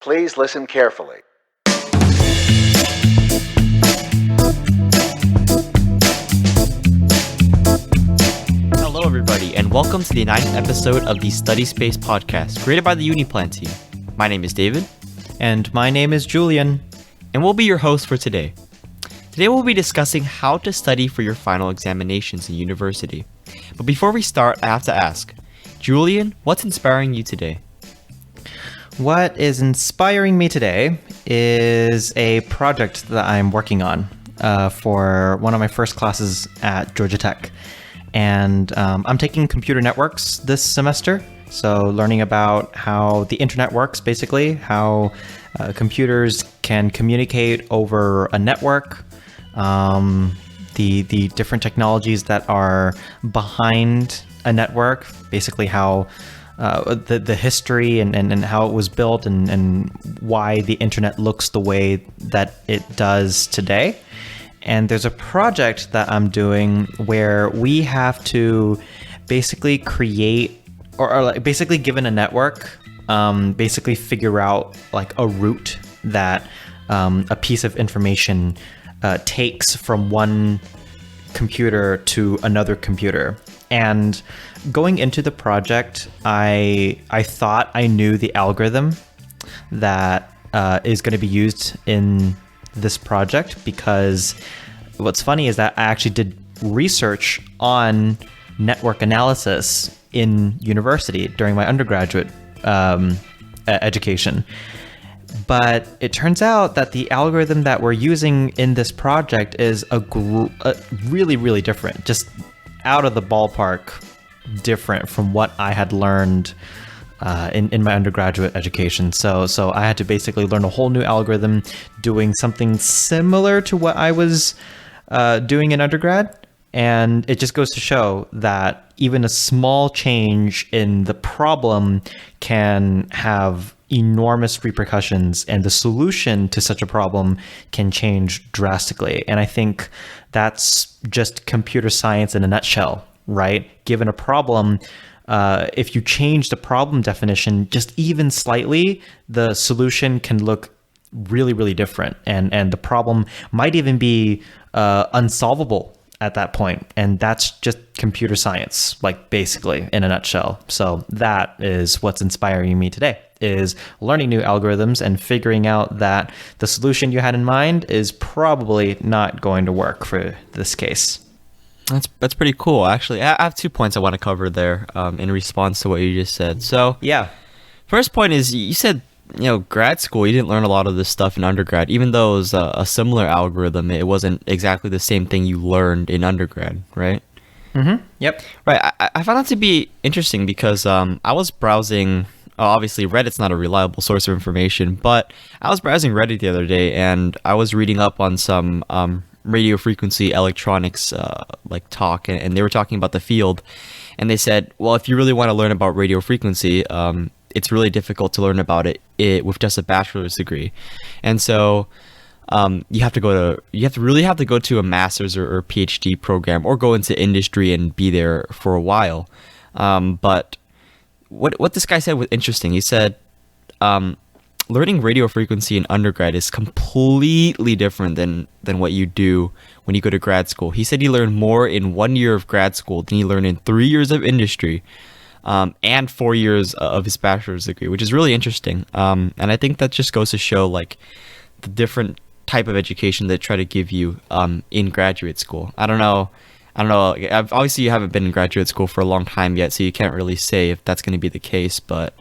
Please listen carefully. Hello, everybody, and welcome to the 9th episode of the Study Space podcast, created by the Uniplan team. My name is David. And my name is Julian. And we'll be your host for today. Today we'll be discussing how to study for your final examinations in university. But before we start, I have to ask, Julian, what's inspiring you today? What is inspiring me today is a project that I'm working on for one of my first classes at Georgia Tech. And I'm taking computer networks this semester. So learning about how the internet works, basically, how computers can communicate over a network, the different technologies that are behind a network, basically how the history and how it was built and why the internet looks the way that it does today. And there's a project that I'm doing where we have to basically create or like basically given a network, basically figure out like a route that a piece of information takes from one computer to another computer. And going into the project, I thought I knew the algorithm that is going to be used in this project, because what's funny is that I actually did research on network analysis in university during my undergraduate education. But it turns out that the algorithm that we're using in this project is really, really different, just out of the ballpark different from what I had learned in my undergraduate education. So I had to basically learn a whole new algorithm doing something similar to what I was doing in undergrad. And it just goes to show that even a small change in the problem can have enormous repercussions, and the solution to such a problem can change drastically. And I think that's just computer science in a nutshell, right? Given a problem, if you change the problem definition just even slightly, the solution can look really, really different. And the problem might even be unsolvable at that point. And that's just computer science, like basically in a nutshell. So that is what's inspiring me today, is learning new algorithms and figuring out that the solution you had in mind is probably not going to work for this case. That's pretty cool. Actually, I have 2 points I want to cover there in response to what you just said. So yeah, first point is you said, grad school, you didn't learn a lot of this stuff in undergrad. Even though it was a similar algorithm, it wasn't exactly the same thing you learned in undergrad, right? Mm-hmm. Yep. Right. I found that to be interesting because I was browsing. Obviously, Reddit's not a reliable source of information, but I was browsing Reddit the other day, and I was reading up on some radio frequency electronics talk, and they were talking about the field, and they said, well, if you really want to learn about radio frequency, it's really difficult to learn about it with just a bachelor's degree. And so you have to really have to go to a master's or PhD program, or go into industry and be there for a while. But what this guy said was interesting. He said learning radio frequency in undergrad is completely different than what you do when you go to grad school. He said he learned more in 1 year of grad school than he learned in 3 years of industry. And 4 years of his bachelor's degree, which is really interesting. And I think that just goes to show like the different type of education they try to give you in graduate school. I don't know. Obviously, you haven't been in graduate school for a long time yet, so you can't really say if that's going to be the case. But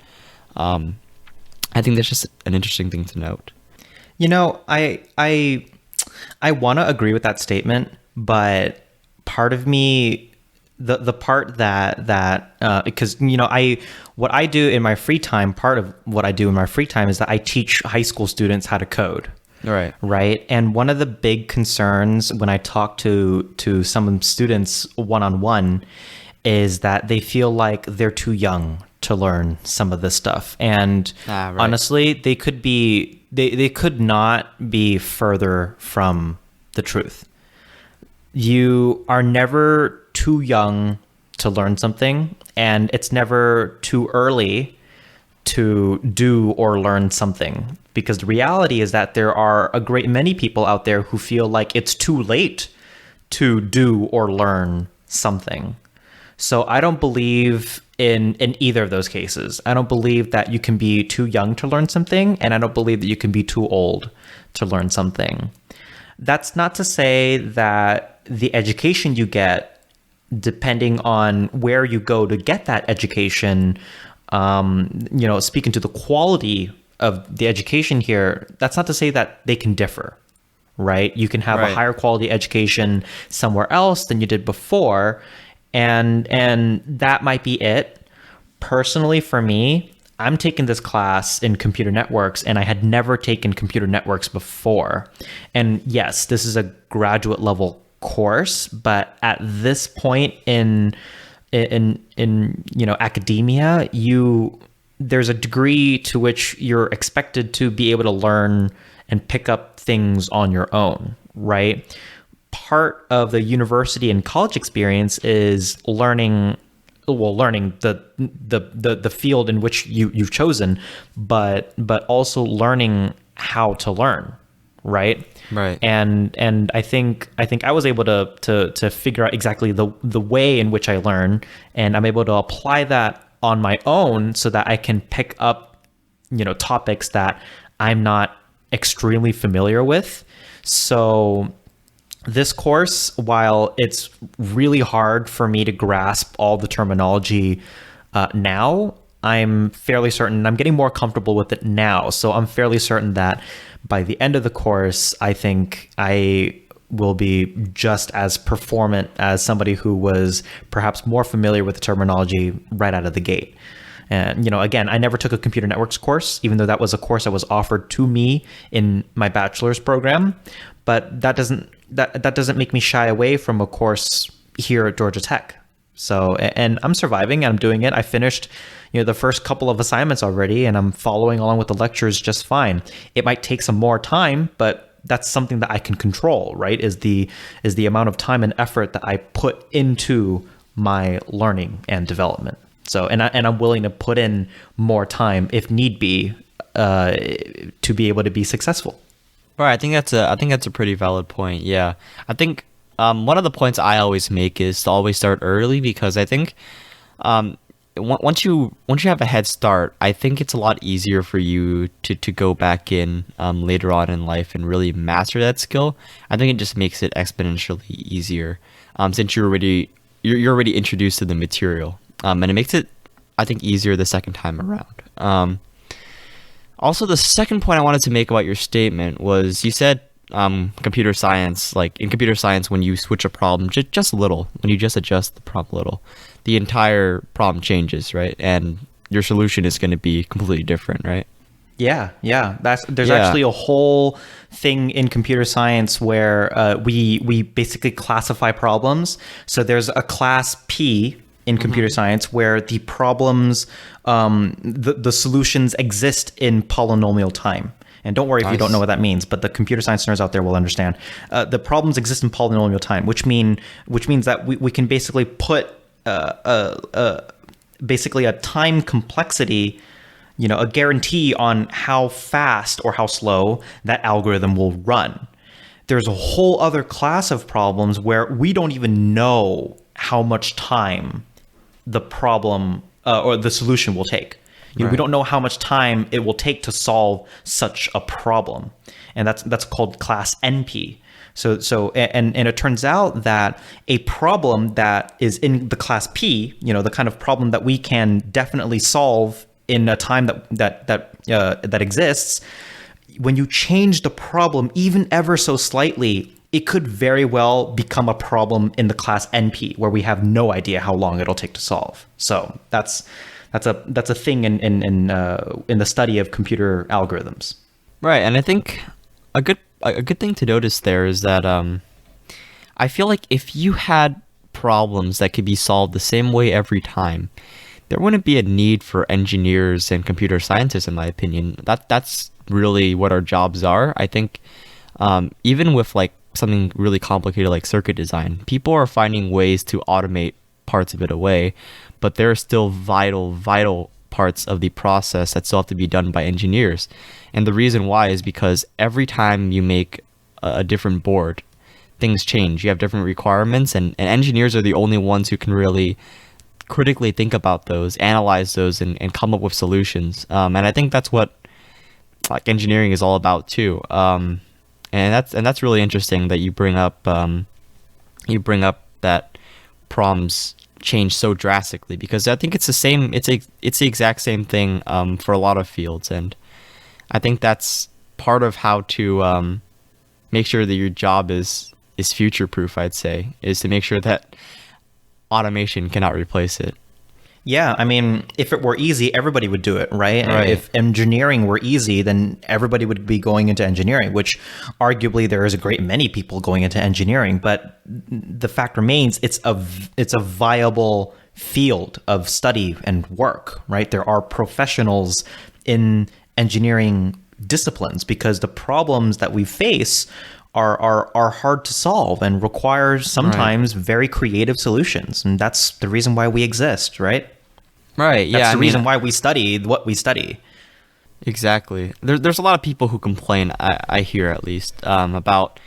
I think that's just an interesting thing to note. I want to agree with that statement, but part of me, the part that because what I do in my free time, part of what I do in my free time is that I teach high school students how to code. Right. And one of the big concerns when I talk to some students one-on-one is that they feel like they're too young to learn some of this stuff. And honestly, they could not be further from the truth. You are never too young to learn something, and it's never too early to do or learn something. Because the reality is that there are a great many people out there who feel like it's too late to do or learn something. So I don't believe in either of those cases. I don't believe that you can be too young to learn something, and I don't believe that you can be too old to learn something. That's not to say that the education you get, depending on where you go to get that education, speaking to the quality of the education here, that's not to say that they can differ, right? You can have a Right. higher quality education somewhere else than you did before, and that might be it. Personally, for me, I'm taking this class in computer networks, and I had never taken computer networks before. And yes, this is a graduate level course, but at this point in academia, there's a degree to which you're expected to be able to learn and pick up things on your own, right? Part of the university and college experience is learning the field in which you've chosen, but also learning how to learn, right? Right. And I think I was able to figure out exactly the way in which I learn, and I'm able to apply that on my own so that I can pick up topics that I'm not extremely familiar with. So this course, while it's really hard for me to grasp all the terminology now, I'm fairly certain I'm getting more comfortable with it now. So I'm fairly certain that by the end of the course, I think I will be just as performant as somebody who was perhaps more familiar with the terminology right out of the gate. And, again, I never took a computer networks course, even though that was a course that was offered to me in my bachelor's program. But that doesn't make me shy away from a course here at Georgia Tech. So, and I'm surviving and I'm doing it. I finished, the first couple of assignments already, and I'm following along with the lectures just fine. It might take some more time, but that's something that I can control, right? Is the amount of time and effort that I put into my learning and development. So, and I'm willing to put in more time if need be to be able to be successful. Right, I think that's a pretty valid point. Yeah, I think one of the points I always make is to always start early, because I think once you have a head start, I think it's a lot easier for you to go back in later on in life and really master that skill. I think it just makes it exponentially easier since you're already introduced to the material, and it makes it, I think, easier the second time around. Also, the second point I wanted to make about your statement was you said computer science, like in computer science, when you switch a problem just a little, when you just adjust the problem a little, the entire problem changes, right? And your solution is going to be completely different, right? Yeah. There's actually a whole thing in computer science where we basically classify problems. So there's a class P in computer science where the problems, the solutions exist in polynomial time. And don't worry if you don't know what that means, but the computer science nerds out there will understand. The problems exist in polynomial time, which means that we can basically put basically a time complexity, a guarantee on how fast or how slow that algorithm will run. There's a whole other class of problems where we don't even know how much time the problem or the solution will take. We don't know how much time it will take to solve such a problem, and that's called class NP. So and it turns out that a problem that is in the class P, the kind of problem that we can definitely solve in a time that exists, when you change the problem even ever so slightly, it could very well become a problem in the class NP, where we have no idea how long it'll take to solve. So that's a thing in the study of computer algorithms. Right, and I think a good thing to notice there is that I feel like if you had problems that could be solved the same way every time, there wouldn't be a need for engineers and computer scientists, in my opinion. That's really what our jobs are. I think even with like something really complicated like circuit design, people are finding ways to automate parts of it away, but there are still vital parts of the process that still have to be done by engineers. And the reason why is because every time you make a different board, things change. You have different requirements, and engineers are the only ones who can really critically think about those, analyze those, and come up with solutions. And I think that's what like engineering is all about too. And that's really interesting that you bring up that problems change so drastically, because I think it's the same. It's the exact same thing for a lot of fields, and I think that's part of how to make sure that your job is future proof. I'd say is to make sure that automation cannot replace it. Yeah, I mean, if it were easy, everybody would do it, right? Right. If engineering were easy, then everybody would be going into engineering, which arguably there is a great many people going into engineering. But the fact remains, it's a viable field of study and work, right? There are professionals in engineering disciplines because the problems that we face are hard to solve and require sometimes very creative solutions. And that's the reason why we exist, right? Right. That's Yeah. the reason why we study what we study. Exactly. There's a lot of people who complain, I hear at least, about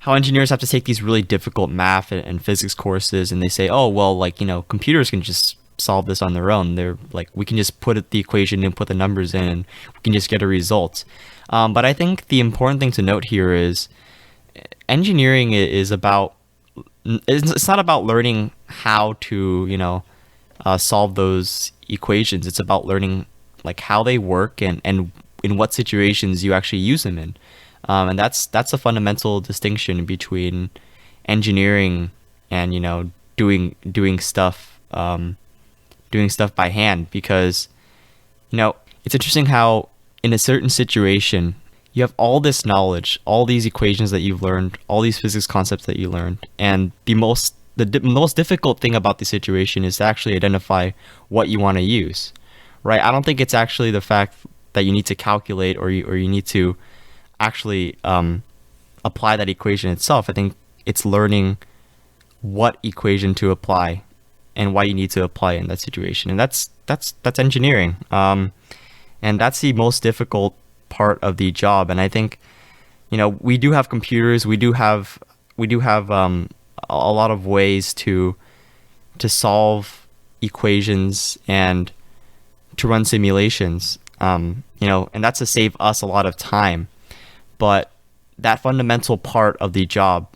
how engineers have to take these really difficult math and physics courses, and they say, oh, well, like, computers can just solve this on their own. They're like, we can just put the equation and put the numbers in, and we can just get a result. But I think the important thing to note here is engineering is about, it's not about learning how to, solve those equations. It's about learning like how they work and in what situations you actually use them in. And that's a fundamental distinction between engineering and, doing stuff by hand, because, it's interesting how in a certain situation, you have all this knowledge, all these equations that you've learned, all these physics concepts that you learned, and the most difficult thing about the situation is to actually identify what you want to use, right? I don't think it's actually the fact that you need to calculate or you need to actually apply that equation itself. I think it's learning what equation to apply and why you need to apply it in that situation, and that's engineering, and that's the most difficult part of the job. And I think we do have computers, we do have a lot of ways to solve equations and to run simulations, and that's to save us a lot of time. But that fundamental part of the job,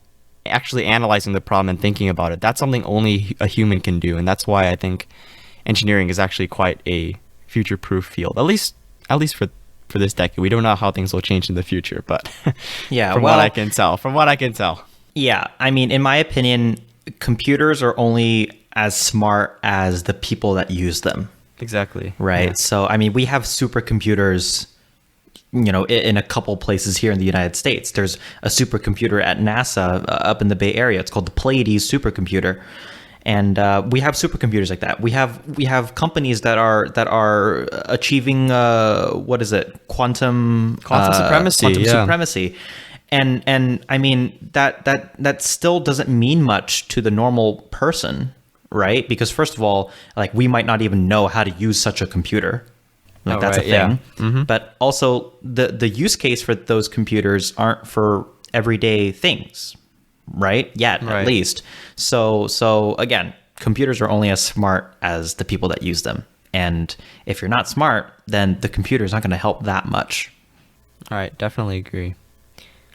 actually analyzing the problem and thinking about it, that's something only a human can do. And that's why I think engineering is actually quite a future-proof field, at least for this decade. We don't know how things will change in the future, but Yeah, from what I can tell. Yeah, I mean, in my opinion, computers are only as smart as the people that use them. Exactly. Right. Yeah. So, I mean, we have supercomputers, in a couple places here in the United States. There's a supercomputer at NASA up in the Bay Area. It's called the Pleiades supercomputer. And we have supercomputers like that. We have companies that are achieving quantum supremacy. Quantum Yeah. supremacy. And I mean that still doesn't mean much to the normal person, right? Because first of all, like, we might not even know how to use such a computer. Like, that's right, a thing. yeah. Mm-hmm. But also the use case for those computers aren't for everyday things, right? Yet, Right. at least. So again, computers are only as smart as the people that use them. And if you're not smart, then the computer is not going to help that much. All right, definitely agree.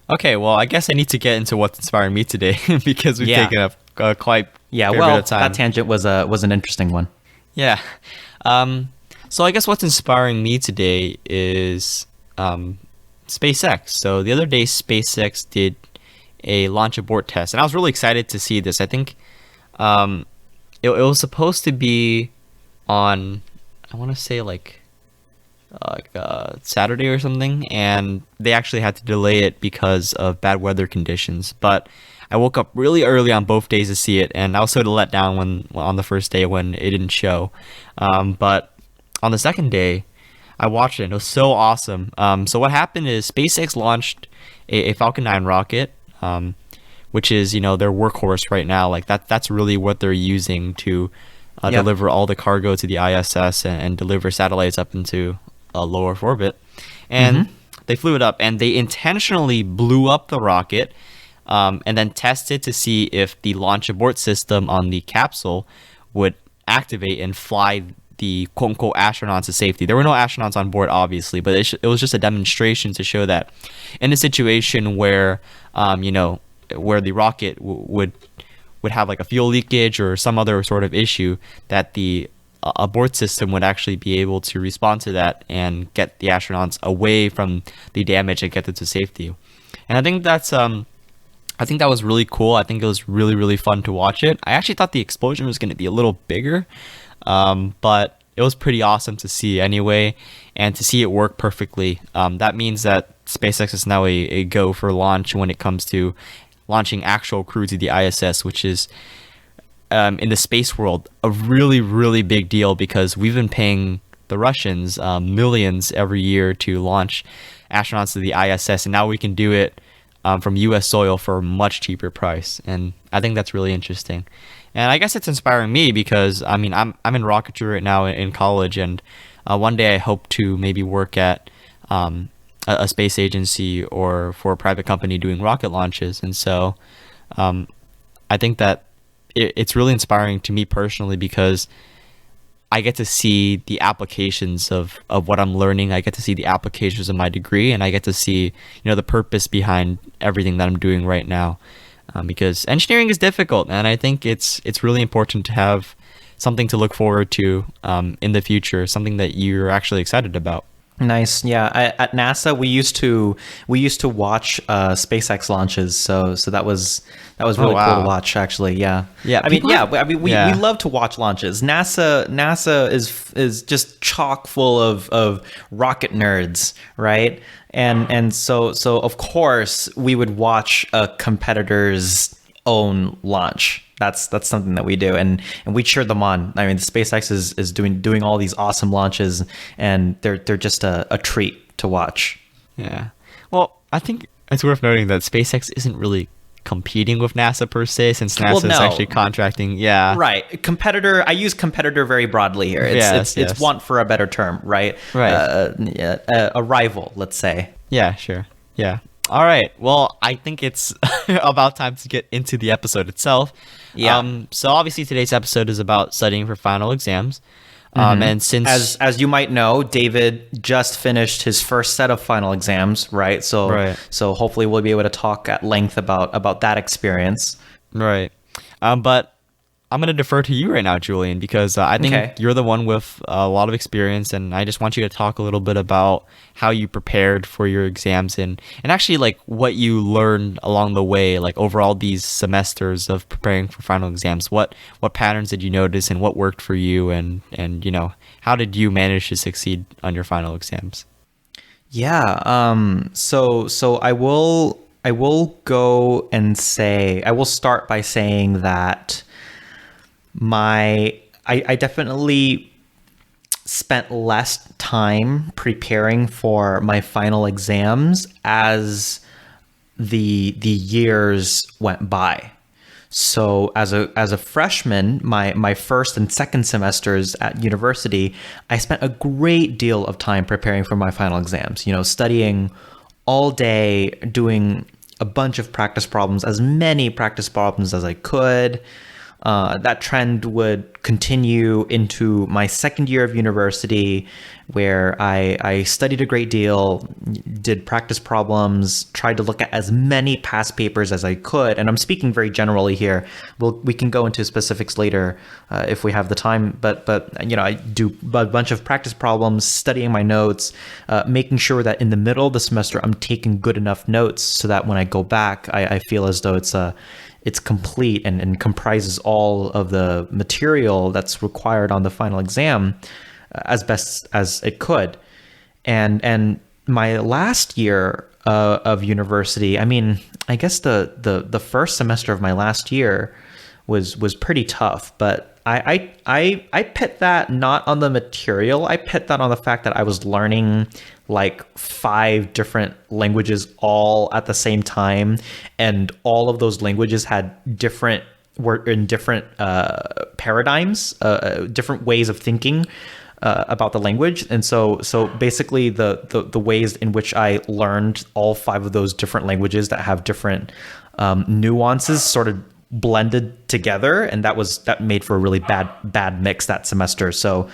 Okay, well, I guess I need to get into what's inspiring me today because we've Yeah. taken up quite Yeah, fair well, bit of time. that tangent was an interesting one. Yeah. So I guess what's inspiring me today is SpaceX. So the other day, SpaceX did a launch abort test, and I was really excited to see this. I think it was supposed to be on, I want to say like Saturday or something, and they actually had to delay it because of bad weather conditions. But I woke up really early on both days to see it, and I was sort of let down on the first day when it didn't show. But on the second day, I watched it, and it was so awesome. So what happened is SpaceX launched a Falcon 9 rocket, which is, their workhorse right now. Like that's really what they're using to Yep. deliver all the cargo to the ISS and deliver satellites up into a low Earth orbit. And they flew it up, and they intentionally blew up the rocket, and then tested to see if the launch abort system on the capsule would activate and fly the quote-unquote astronauts to safety. There were no astronauts on board, obviously, but it was just a demonstration to show that in a situation where, where the rocket would have like a fuel leakage or some other sort of issue, that the abort system would actually be able to respond to that and get the astronauts away from the damage and get them to safety. And I think that was really cool. I think it was really, really fun to watch it. I actually thought the explosion was going to be a little bigger, but it was pretty awesome to see anyway, and to see it work perfectly. That means that SpaceX is now a go for launch when it comes to launching actual crew to the ISS, which is, in the space world, a really, really big deal, because we've been paying the Russians millions every year to launch astronauts to the ISS, and now we can do it from U.S. soil for a much cheaper price. And I think that's really interesting. And I guess it's inspiring me because, I mean, I'm in rocketry right now in college, and one day I hope to maybe work at a space agency or for a private company doing rocket launches. And so I think that it's really inspiring to me personally, because I get to see the applications of what I'm learning. I get to see the applications of my degree, and I get to see, the purpose behind everything that I'm doing right now. Because engineering is difficult, and I think it's really important to have something to look forward to in the future, something that you're actually excited about. Nice. Yeah. At NASA, we used to watch SpaceX launches. So that was really cool to watch, actually. Yeah. Yeah. I mean, we love to watch launches. NASA is just chock full of rocket nerds, right? And so of course we would watch a competitor's own launch. That's something that we do, and we cheer them on. I mean, the SpaceX is doing all these awesome launches, and they're just a treat to watch. Yeah. Well, I think it's worth noting that SpaceX isn't really competing with NASA per se, since NASA is actually contracting. Yeah. Right. Competitor. I use competitor very broadly here. It's want for a better term, right? Right. A rival, let's say. Yeah. Sure. Yeah. All right. Well, I think it's about time to get into the episode itself. Yeah. So obviously today's episode is about studying for final exams. And since as you might know, David just finished his first set of final exams, right? So hopefully we'll be able to talk at length about that experience. Right. But I'm going to defer to you right now, Julian, because I think you're the one with a lot of experience, and I just want you to talk a little bit about how you prepared for your exams and actually like what you learned along the way, like overall these semesters of preparing for final exams. What patterns did you notice, and what worked for you, and how did you manage to succeed on your final exams? Yeah. So I will go and say, I will start by saying that I definitely spent less time preparing for my final exams as the years went by. So as a freshman, my first and second semesters at university, I spent a great deal of time preparing for my final exams, studying all day, doing a bunch of practice problems, as many practice problems as I could. That trend would continue into my second year of university, where I studied a great deal, did practice problems, tried to look at as many past papers as I could. And I'm speaking very generally here. We can go into specifics later if we have the time. But I do a bunch of practice problems, studying my notes, making sure that in the middle of the semester I'm taking good enough notes so that when I go back, I feel as though it's complete and comprises all of the material that's required on the final exam as best as it could. And my last year of university, I mean, I guess the first semester of my last year was pretty tough, but I pit that not on the material. I pit that on the fact that I was learning like 5 different languages all at the same time, and all of those languages had different were in different paradigms, different ways of thinking about the language. And so basically the ways in which I learned all 5 of those different languages that have different nuances sort of blended together, and that made for a really bad mix that semester. So,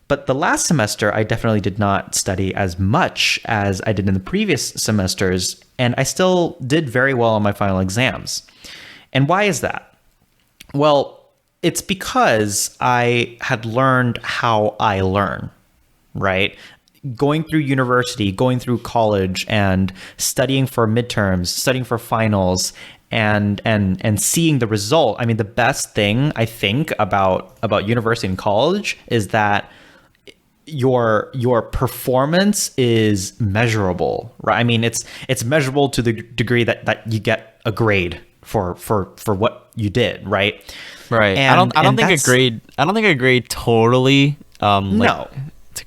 but the last semester I definitely did not study as much as I did in the previous semesters, and I still did very well on my final exams. And why is that? Well, it's because I had learned how I learn, right? Going through university, going through college, and studying for midterms, studying for finals, and seeing the result. I mean, the best thing I think about university and college is that your performance is measurable, right? I mean, it's measurable to the degree that you get a grade for what you did, right? Right. And, I don't think a grade totally no.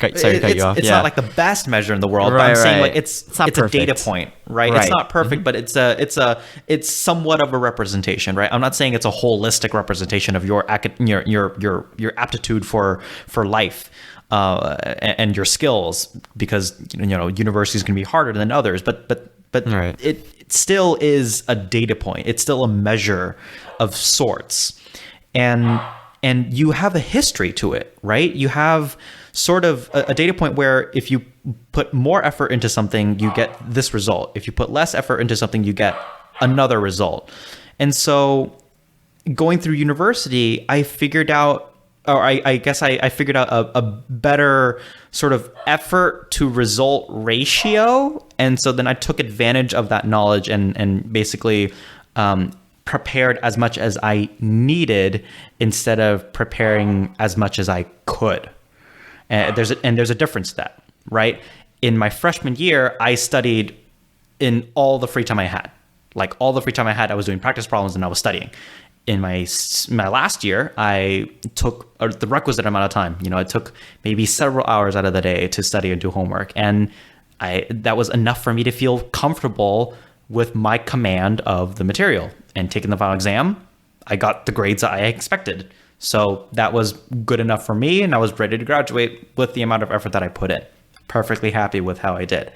Sorry to cut you off. It's not like the best measure in the world, but Right, I'm saying right. like it's not a data perfect. point, right? Right. It's not perfect, but it's somewhat of a representation, right? I'm not saying it's a holistic representation of your aptitude for life and your skills, because universities can be harder than others, but Right. it still is a data point. It's still a measure of sorts, and you have a history to it, right? You have sort of a data point where if you put more effort into something, you get this result. If you put less effort into something, you get another result. And so going through university, I figured out, or I guess I figured out a better sort of effort to result ratio. And so then I took advantage of that knowledge and basically prepared as much as I needed instead of preparing as much as I could. There's a difference to that, right? In my freshman year, I studied in all the free time I had. Like all the free time I had, I was doing practice problems and I was studying. In my last year, I took the requisite amount of time. I took maybe several hours out of the day to study and do homework, and that was enough for me to feel comfortable with my command of the material. And taking the final exam, I got the grades that I expected. So that was good enough for me, and I was ready to graduate with the amount of effort that I put in. Perfectly happy with how I did.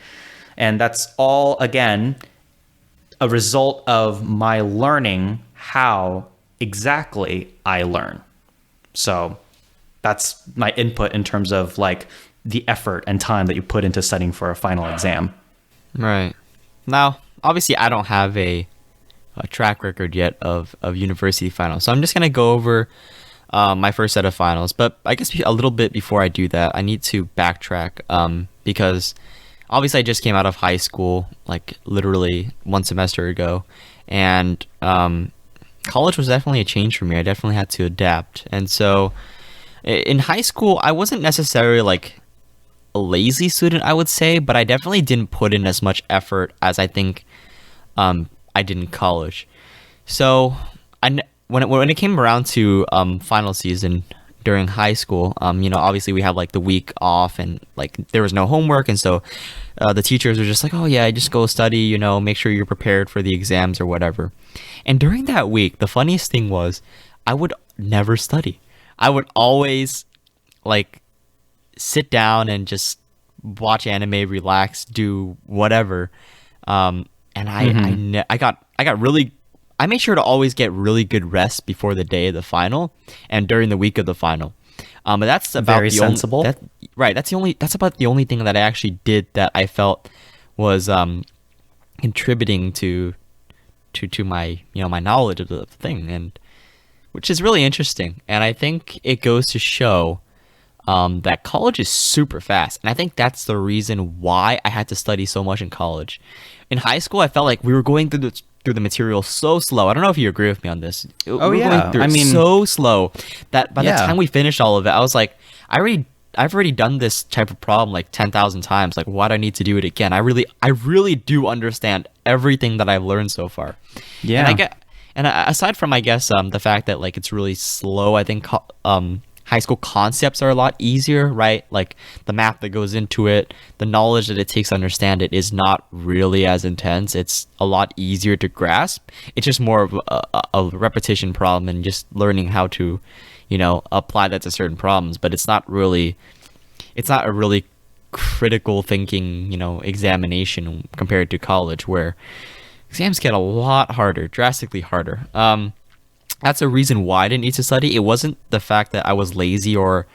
And that's all, again, a result of my learning how exactly I learn. So that's my input in terms of like the effort and time that you put into studying for a final exam. Right. Now, obviously, I don't have a track record yet of university finals, so I'm just gonna go over my first set of finals. But I guess a little bit before I do that, I need to backtrack because obviously I just came out of high school, like literally one semester ago, and college was definitely a change for me. I definitely had to adapt. And so in high school, I wasn't necessarily like a lazy student, I would say, but I definitely didn't put in as much effort as I think I did in college. So when it came around to final season during high school, obviously we had like the week off and like there was no homework, and so the teachers were just like, oh yeah, just go study, make sure you're prepared for the exams or whatever. And during that week, the funniest thing was I would never study. I would always like sit down and just watch anime, relax, do whatever. And I made sure to always get really good rest before the day of the final and during the week of the final. But that's about very sensible. That's about the only thing that I actually did that I felt was contributing to my my knowledge of the thing, and which is really interesting. And I think it goes to show that college is super fast, and I think that's the reason why I had to study so much in college. In high school, I felt like we were going through the material so slow. I don't know if you agree with me on this. Oh, we were yeah. going through I it mean, so slow that by the yeah. time we finished all of it, I was like, I've already done this type of problem like 10,000 times. Like, why do I need to do it again? I really do understand everything that I've learned so far. Yeah. And aside from, I guess, the fact that like it's really slow, I think high school concepts are a lot easier, right? Like the math that goes into it, the knowledge that it takes to understand it is not really as intense. It's a lot easier to grasp. It's just more of a repetition problem and just learning how to, apply that to certain problems. But it's not a really critical thinking, examination compared to college where exams get a lot harder, drastically harder. That's a reason why I didn't need to study. It wasn't the fact that I was lazy or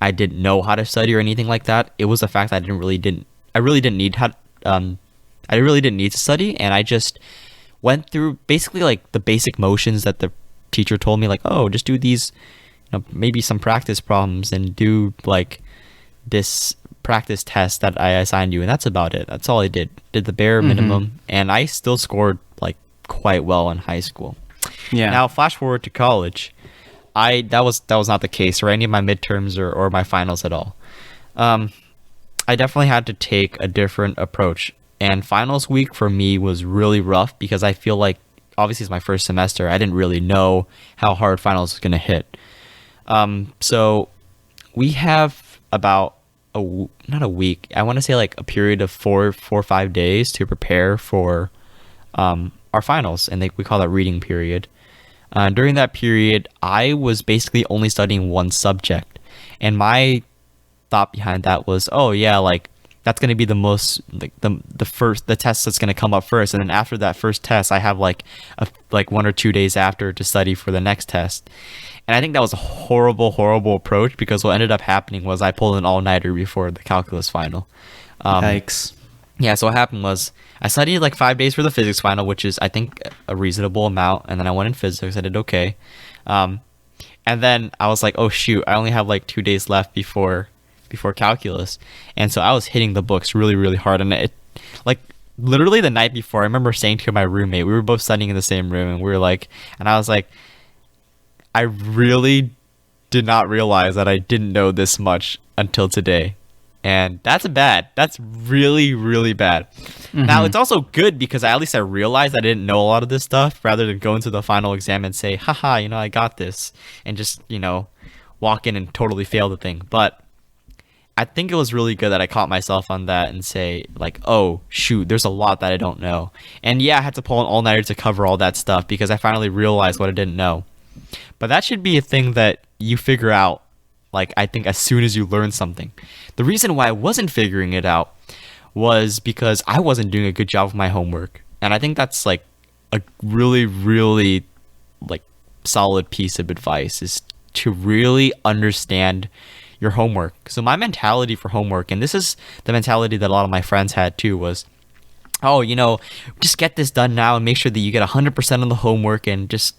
I didn't know how to study or anything like that. It was the fact that I really didn't need to study, and I just went through basically like the basic motions that the teacher told me, like, oh, just do these, maybe some practice problems and do like this practice test that I assigned you, and that's about it. That's all I did. Did the bare minimum, and I still scored like quite well in high school. Yeah. Now, flash forward to college, that was not the case or any of my midterms or my finals at all. I definitely had to take a different approach, and finals week for me was really rough because I feel like obviously it's my first semester. I didn't really know how hard finals was gonna hit. So we have about not a week. I want to say like a period of 4 or 5 days to prepare for our finals, and we call that reading period. During that period, I was basically only studying one subject, and my thought behind that was, oh yeah, like that's gonna be the most like the test that's gonna come up first, and then after that first test, I have like 1 or 2 days after to study for the next test. And I think that was a horrible approach because what ended up happening was I pulled an all-nighter before the calculus final. Yikes. Yeah, so what happened was I studied like 5 days for the physics final, which is I think a reasonable amount, and then I went in physics. I did okay, and then I was like, oh shoot, I only have like 2 days left before calculus, and so I was hitting the books really hard, and it like literally the night before, I remember saying to my roommate, we were both studying in the same room, and we were like, and I was like, I really did not realize that I didn't know this much until today. And that's bad. That's really bad. Now, it's also good because at least I realized I didn't know a lot of this stuff rather than go into the final exam and say, haha, I got this. And just, walk in and totally fail the thing. But I think it was really good that I caught myself on that and say, like, oh, shoot, there's a lot that I don't know. And yeah, I had to pull an all-nighter to cover all that stuff because I finally realized what I didn't know. But that should be a thing that you figure out, like, I think as soon as you learn something. The reason why I wasn't figuring it out was because I wasn't doing a good job of my homework. And I think that's like a really like solid piece of advice, is to really understand your homework. So my mentality for homework, and this is the mentality that a lot of my friends had too, was, oh, just get this done now and make sure that you get 100% on the homework and just,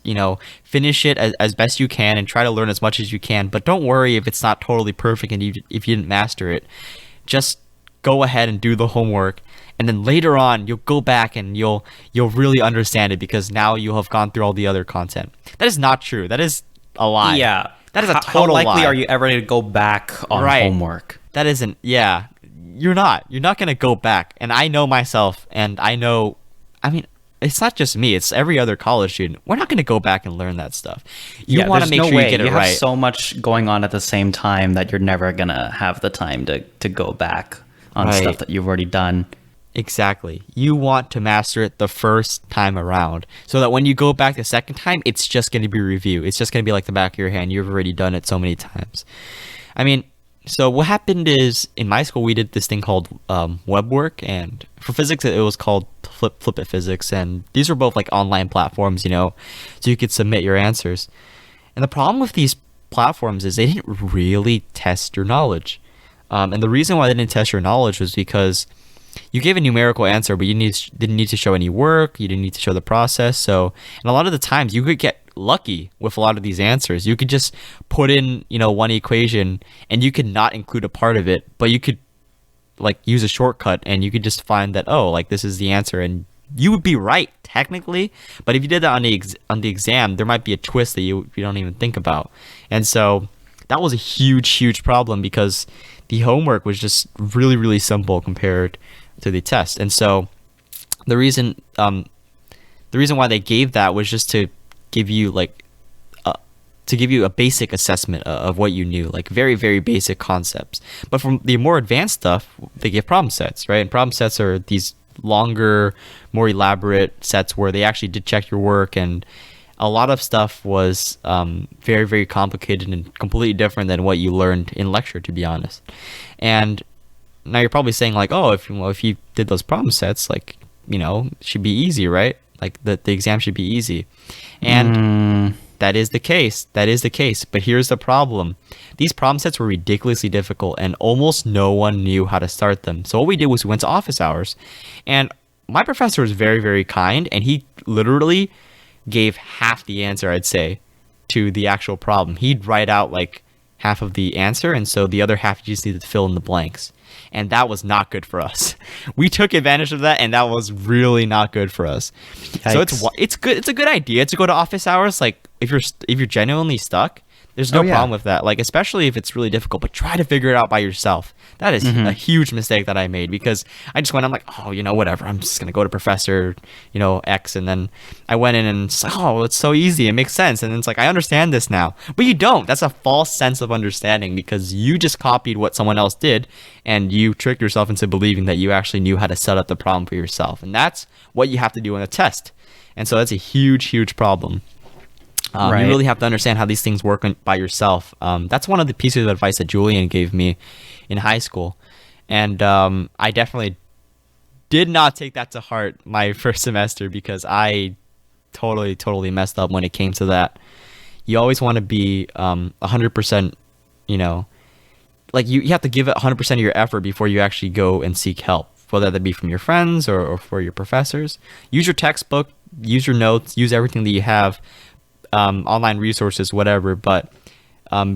finish it as best you can and try to learn as much as you can. But don't worry if it's not totally perfect and if you didn't master it. Just go ahead and do the homework. And then later on, you'll go back and you'll really understand it because now you'll have gone through all the other content. That is not true. That is a lie. Yeah. That is a total lie. How likely are you ever to go back on homework? That isn't, yeah. You're not going to go back. And I know myself, and it's not just me, it's every other college student. We're not going to go back and learn that stuff. You want to make sure you get it right. You have so much going on at the same time that you're never going to have the time to go back on stuff that you've already done. Exactly. You want to master it the first time around so that when you go back the second time, it's just going to be review. It's just going to be like the back of your hand. You've already done it so many times. So what happened is in my school we did this thing called web work, and for physics it was called Flip It Physics, and these were both like online platforms, so you could submit your answers. And the problem with these platforms is they didn't really test your knowledge, and the reason why they didn't test your knowledge was because you gave a numerical answer, but you didn't need to show any work, you didn't need to show the process. So, and a lot of the times you could get lucky with a lot of these answers. You could just put in, one equation and you could not include a part of it, but you could like use a shortcut and you could just find that, oh, like this is the answer, and you would be right technically. But if you did that on the exam, there might be a twist that you don't even think about. And so that was a huge problem because the homework was just really simple compared to the test. And so the reason why they gave that was just to give you like to give you a basic assessment of what you knew, like very, very basic concepts. But from the more advanced stuff, they give problem sets, right? And problem sets are these longer, more elaborate sets where they actually did check your work, and a lot of stuff was very, very complicated and completely different than what you learned in lecture, to be honest. And now you're probably saying like, oh, if you did those problem sets, like, it should be easy, right? Like the exam should be easy. And that is the case. That is the case. But here's the problem. These problem sets were ridiculously difficult, and almost no one knew how to start them. So what we did was we went to office hours, and my professor was very, very kind, and he literally gave half the answer, I'd say, to the actual problem. He'd write out like half of the answer, and so the other half you just needed to fill in the blanks. And that was not good for us. We took advantage of that, and that was really not good for us. Yikes. So it's good. It's a good idea to go to office hours. Like if you're genuinely stuck, there's no problem with that. Like especially if it's really difficult, but try to figure it out by yourself. That is a huge mistake that I made, because I just went. I'm like, oh, whatever. I'm just gonna go to Professor, X, and then I went in and it's like, oh, it's so easy. It makes sense, and it's like I understand this now, but you don't. That's a false sense of understanding, because you just copied what someone else did, and you tricked yourself into believing that you actually knew how to set up the problem for yourself, and that's what you have to do in a test. And so that's a huge, huge problem. Right. You really have to understand how these things work by yourself. That's one of the pieces of advice that Julian gave me in high school. And I definitely did not take that to heart my first semester, because I totally messed up when it came to that. You always want to be 100%, like you have to give it 100% of your effort before you actually go and seek help, whether that be from your friends or for your professors. Use your textbook, use your notes, use everything that you have. Online resources, whatever, but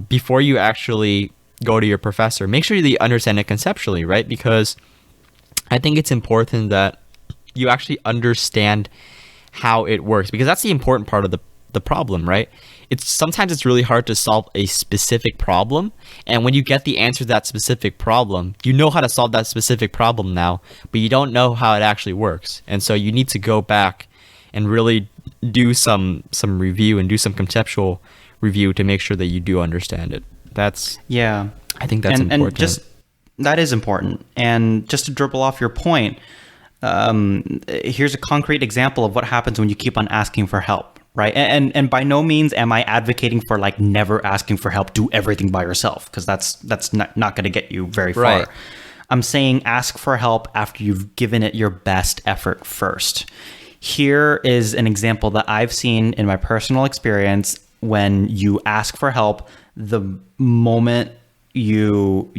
before you actually go to your professor, make sure that you understand it conceptually, right? Because I think it's important that you actually understand how it works, because that's the important part of the problem, right? Sometimes it's really hard to solve a specific problem, and when you get the answer to that specific problem, you know how to solve that specific problem now, but you don't know how it actually works. And so you need to go back and really do some review and do some conceptual review to make sure that you do understand it. I think that's important. And just that is important. And just to dribble off your point, here's a concrete example of what happens when you keep on asking for help, right? And by no means am I advocating for like never asking for help, do everything by yourself, because that's not going to get you very far. Right. I'm saying ask for help after you've given it your best effort first. Here is an example that I've seen in my personal experience. When you ask for help, the moment you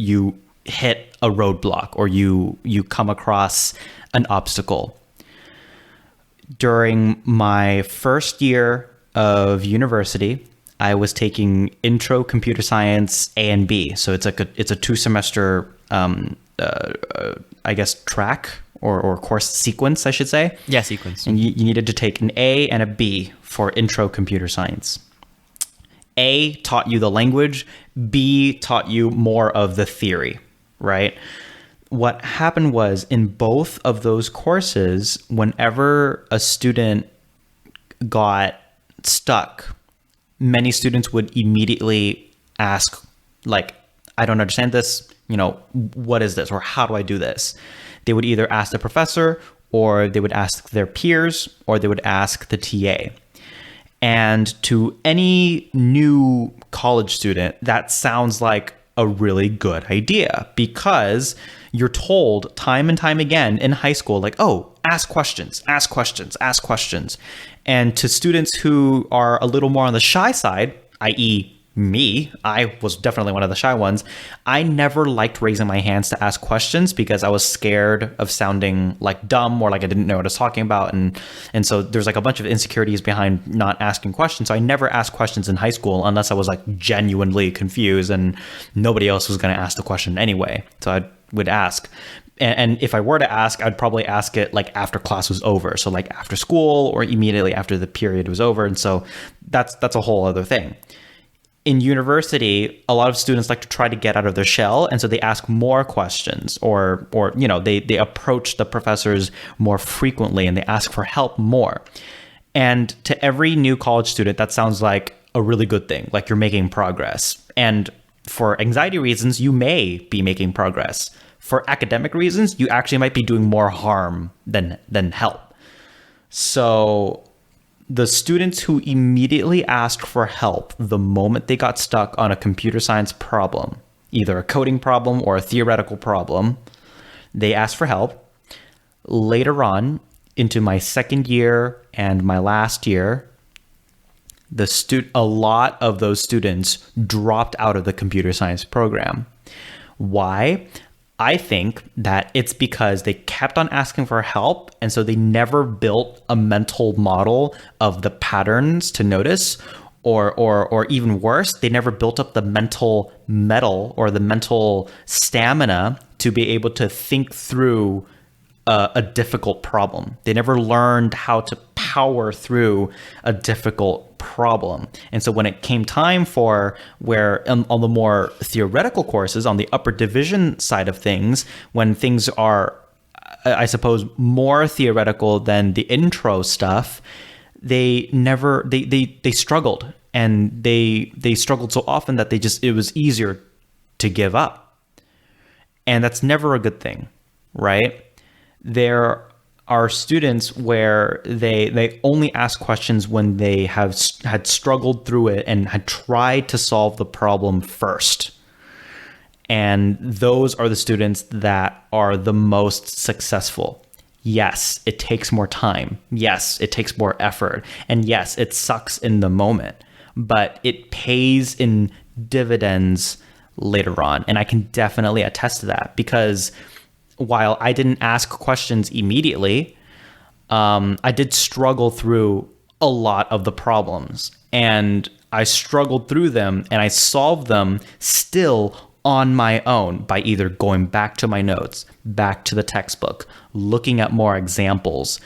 hit a roadblock or you come across an obstacle. During my first year of university, I was taking Intro Computer Science A and B. So it's a 2-semester, I guess, track. Or course sequence, I should say. Yeah, sequence. And you needed to take an A and a B for Intro Computer Science. A taught you the language, B taught you more of the theory, right? What happened was, in both of those courses, whenever a student got stuck, many students would immediately ask, like, I don't understand this, what is this, or how do I do this? They would either ask the professor, or they would ask their peers, or they would ask the TA. And to any new college student, that sounds like a really good idea, because you're told time and time again in high school, like, oh, ask questions. And to students who are a little more on the shy side, i.e., me, I was definitely one of the shy ones. I never liked raising my hands to ask questions, because I was scared of sounding like dumb or like I didn't know what I was talking about. And so there's like a bunch of insecurities behind not asking questions. So I never asked questions in high school unless I was like genuinely confused and nobody else was going to ask the question anyway. So I would ask. And if I were to ask, I'd probably ask it like after class was over. So like after school or immediately after the period was over. And so that's a whole other thing. In university, a lot of students like to try to get out of their shell, and so they ask more questions, or they approach the professors more frequently and they ask for help more. And to every new college student, that sounds like a really good thing, like you're making progress. And for anxiety reasons, you may be making progress. For academic reasons, you actually might be doing more harm than help. So the students who immediately asked for help the moment they got stuck on a computer science problem, either a coding problem or a theoretical problem, they asked for help. Later on, into my second year and my last year, a lot of those students dropped out of the computer science program. Why? I think that it's because they kept on asking for help, and so they never built a mental model of the patterns to notice, or even worse, they never built up the mental metal or the mental stamina to be able to think through a difficult problem. They never learned how to power through a difficult problem. And so when it came time for where on the more theoretical courses, on the upper division side of things, when things are, I suppose, more theoretical than the intro stuff, they struggled, and they struggled so often that it was easier to give up. And that's never a good thing, right? There are students where they only ask questions when they had struggled through it and had tried to solve the problem first. And those are the students that are the most successful. Yes, it takes more time. Yes, it takes more effort. And yes, it sucks in the moment, but it pays in dividends later on. And I can definitely attest to that, because while I didn't ask questions immediately, I did struggle through a lot of the problems, and I struggled through them and I solved them still on my own by either going back to my notes, back to the textbook, looking at more examples,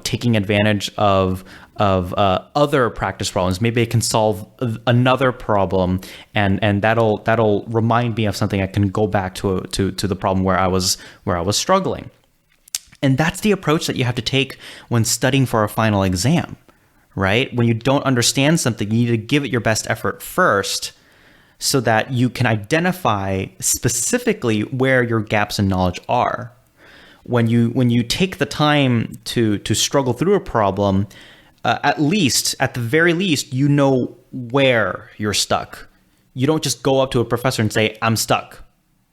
taking advantage of other practice problems. Maybe I can solve another problem, and that'll remind me of something. I can go back to the problem where I was struggling. And that's the approach that you have to take when studying for a final exam, right? When you don't understand something, you need to give it your best effort first, so that you can identify specifically where your gaps in knowledge are. When you take the time to struggle through a problem, at the very least, you know where you're stuck. You don't just go up to a professor and say, "I'm stuck,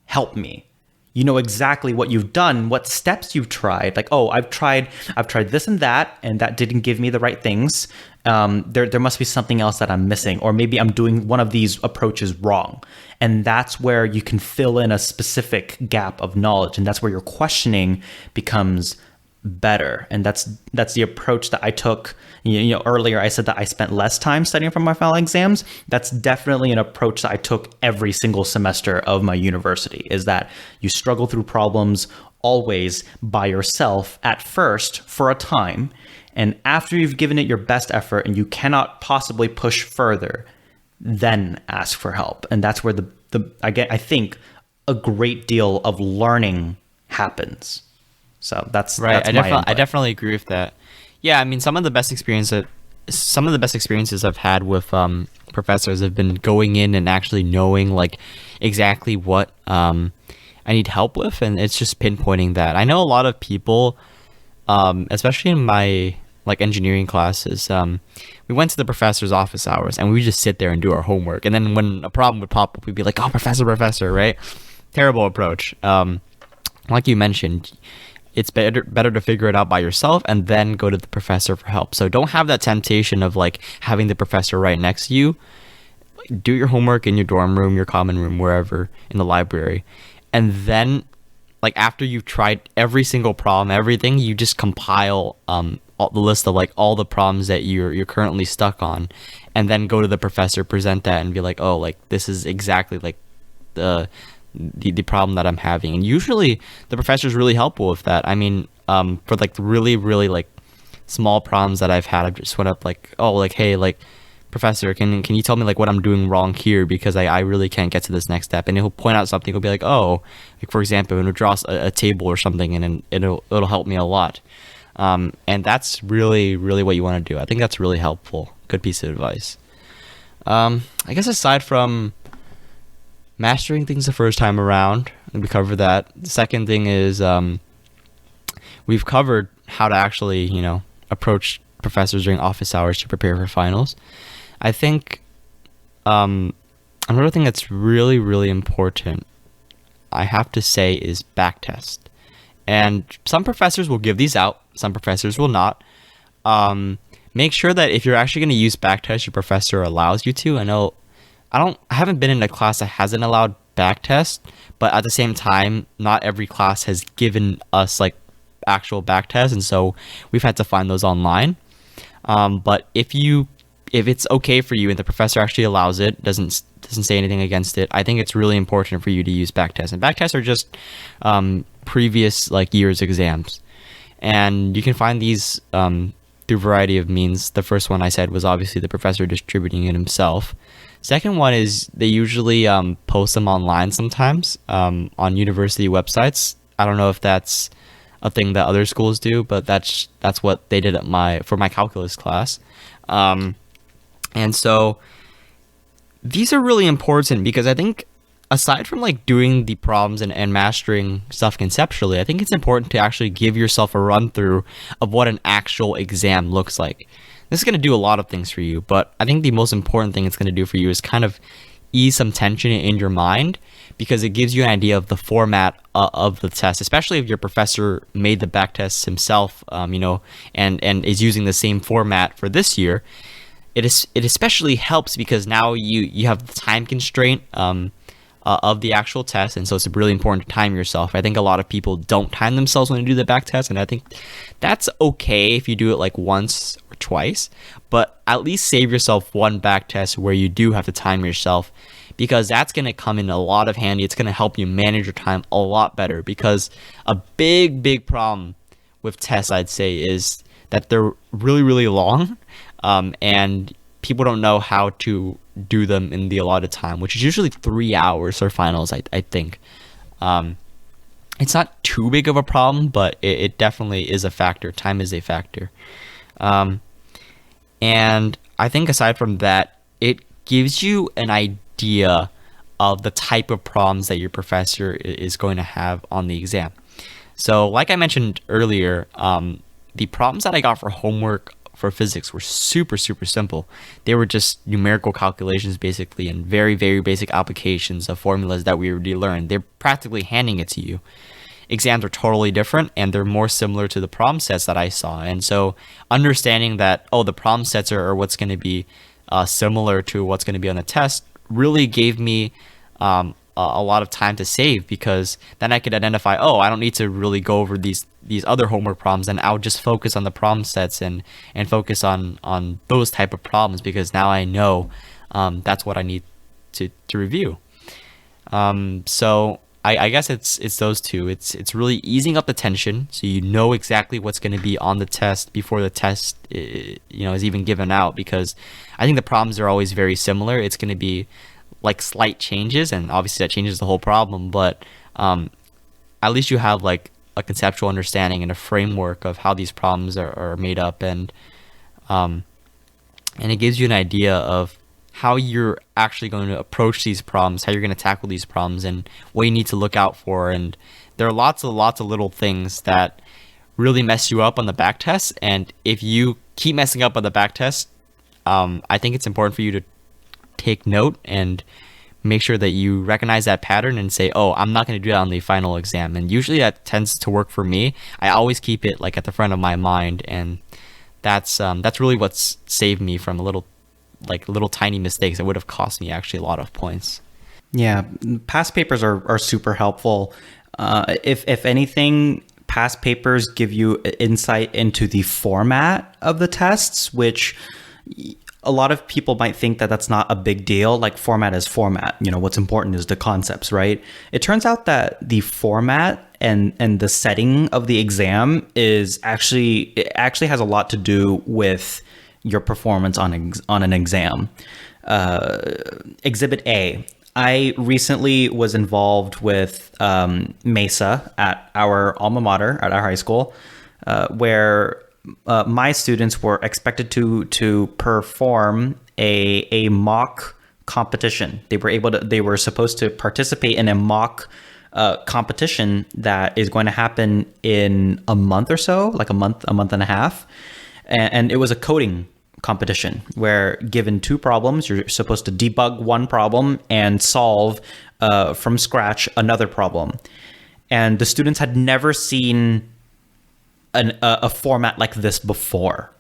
help me." You know exactly what you've done, what steps you've tried. Like, oh, I've tried this and that didn't give me the right things. There must be something else that I'm missing, or maybe I'm doing one of these approaches wrong. And that's where you can fill in a specific gap of knowledge, and that's where your questioning becomes better. And that's the approach that I took. Earlier I said that I spent less time studying for my final exams. That's definitely an approach that I took every single semester of my university, is that you struggle through problems always by yourself at first for a time, and after you've given it your best effort and you cannot possibly push further, then ask for help. And that's where I think a great deal of learning happens. So that's right. That's I definitely agree with that. Yeah, I mean, some of the best experiences I've had with professors have been going in and actually knowing like exactly what I need help with, and it's just pinpointing that. I know a lot of people, especially in my like engineering classes, we went to the professor's office hours and we would just sit there and do our homework, and then when a problem would pop up, we'd be like, "Oh, professor," right? Terrible approach. Like you mentioned, it's better to figure it out by yourself and then go to the professor for help. So don't have that temptation of like having the professor right next to you. Do your homework in your dorm room, your common room, wherever, in the library. And then like after you've tried every single problem, everything, you just compile the list of like all the problems that you're currently stuck on, and then go to the professor, present that, and be like, "Oh, like this is exactly like the problem that I'm having." And usually the professor's really helpful with that. I mean, for like really, really like small problems that I've had, I just went up like, "Oh, like, hey, like, professor, can you tell me like what I'm doing wrong here, because I really can't get to this next step." And he'll point out something. He'll be like, "Oh, like for example, it'll draw a table or something, and it'll help me a lot." And that's really, really what you want to do. I think that's really helpful. Good piece of advice. I guess aside from mastering things the first time around, we cover that. The second thing is we've covered how to actually, approach professors during office hours to prepare for finals. I think another thing that's really, really important, I have to say, is backtest. And some professors will give these out, some professors will not. Make sure that if you're actually going to use backtest, your professor allows you to. I haven't been in a class that hasn't allowed backtest, but at the same time, not every class has given us like actual backtest, and so we've had to find those online. But if it's okay for you and the professor actually allows it, doesn't say anything against it, I think it's really important for you to use backtests. And backtests are just previous like year's exams, and you can find these through a variety of means. The first one I said was obviously the professor distributing it himself. Second one is they usually post them online sometimes on university websites. I don't know if that's a thing that other schools do, but that's what they did for my calculus class. And so these are really important because I think aside from like doing the problems and mastering stuff conceptually, I think it's important to actually give yourself a run through of what an actual exam looks like. This is going to do a lot of things for you, but I think the most important thing it's going to do for you is kind of ease some tension in your mind, because it gives you an idea of the format of the test, especially if your professor made the back tests himself, and is using the same format for this year. It especially helps because now you have the time constraint of the actual test, and so it's really important to time yourself. I think a lot of people don't time themselves when they do the back test, and I think that's okay if you do it like once or twice, but at least save yourself one back test where you do have to time yourself, because that's going to come in a lot of handy. It's going to help you manage your time a lot better, because a big problem with tests, I'd say, is that they're really, really long, and people don't know how to do them in the allotted time, which is usually 3 hours for finals, I think. It's not too big of a problem, but it definitely is a factor. Time is a factor. And I think aside from that, it gives you an idea of the type of problems that your professor is going to have on the exam. So like I mentioned earlier, the problems that I got for homework for physics were super simple. They were just numerical calculations basically, and very basic applications of formulas that we already learned. They're practically handing it to you. Exams are totally different, and they're more similar to the problem sets that I saw. And so understanding that, the problem sets are what's going to be similar to what's going to be on the test really gave me a lot of time to save, because then I could identify, I don't need to really go over these other homework problems, and I'll just focus on the problem sets and focus on those type of problems, because now I know that's what I need to review. So I guess it's those two. It's really easing up the tension, so you know exactly what's going to be on the test before the test is even given out, because I think the problems are always very similar. It's going to be like slight changes, and obviously that changes the whole problem, but at least you have like a conceptual understanding and a framework of how these problems are made up, and it gives you an idea of how you're actually going to approach these problems, how you're going to tackle these problems, and what you need to look out for. And there are lots of little things that really mess you up on the back test, and if you keep messing up on the back test, I think it's important for you to take note and make sure that you recognize that pattern and say, I'm not going to do that on the final exam. And usually that tends to work for me. I always keep it like at the front of my mind, and that's really what's saved me from little tiny mistakes that would have cost me actually a lot of points. Yeah, past papers are super helpful. If anything, past papers give you insight into the format of the tests, which a lot of people might think that that's not a big deal. Like, format is format. What's important is the concepts, right? It turns out that the format and the setting of the exam it actually has a lot to do with your performance on an exam. Exhibit A. I recently was involved with MESA at our alma mater, at our high school, where my students were expected to perform a mock competition. They were supposed to participate in a mock competition that is going to happen in a month or so, like a month and a half. And it was a coding competition where, given two problems, you're supposed to debug one problem and solve from scratch another problem. And the students had never seen a format like this before.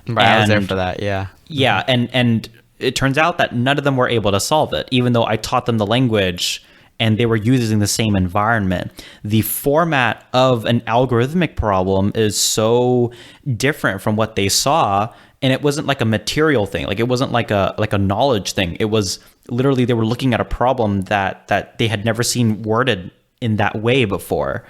Right, I was there for that, yeah. Yeah, and it turns out that none of them were able to solve it, even though I taught them the language and they were using the same environment. The format of an algorithmic problem is so different from what they saw, and it wasn't like a material thing. Like, it wasn't like a knowledge thing. It was literally, they were looking at a problem that they had never seen worded in that way before.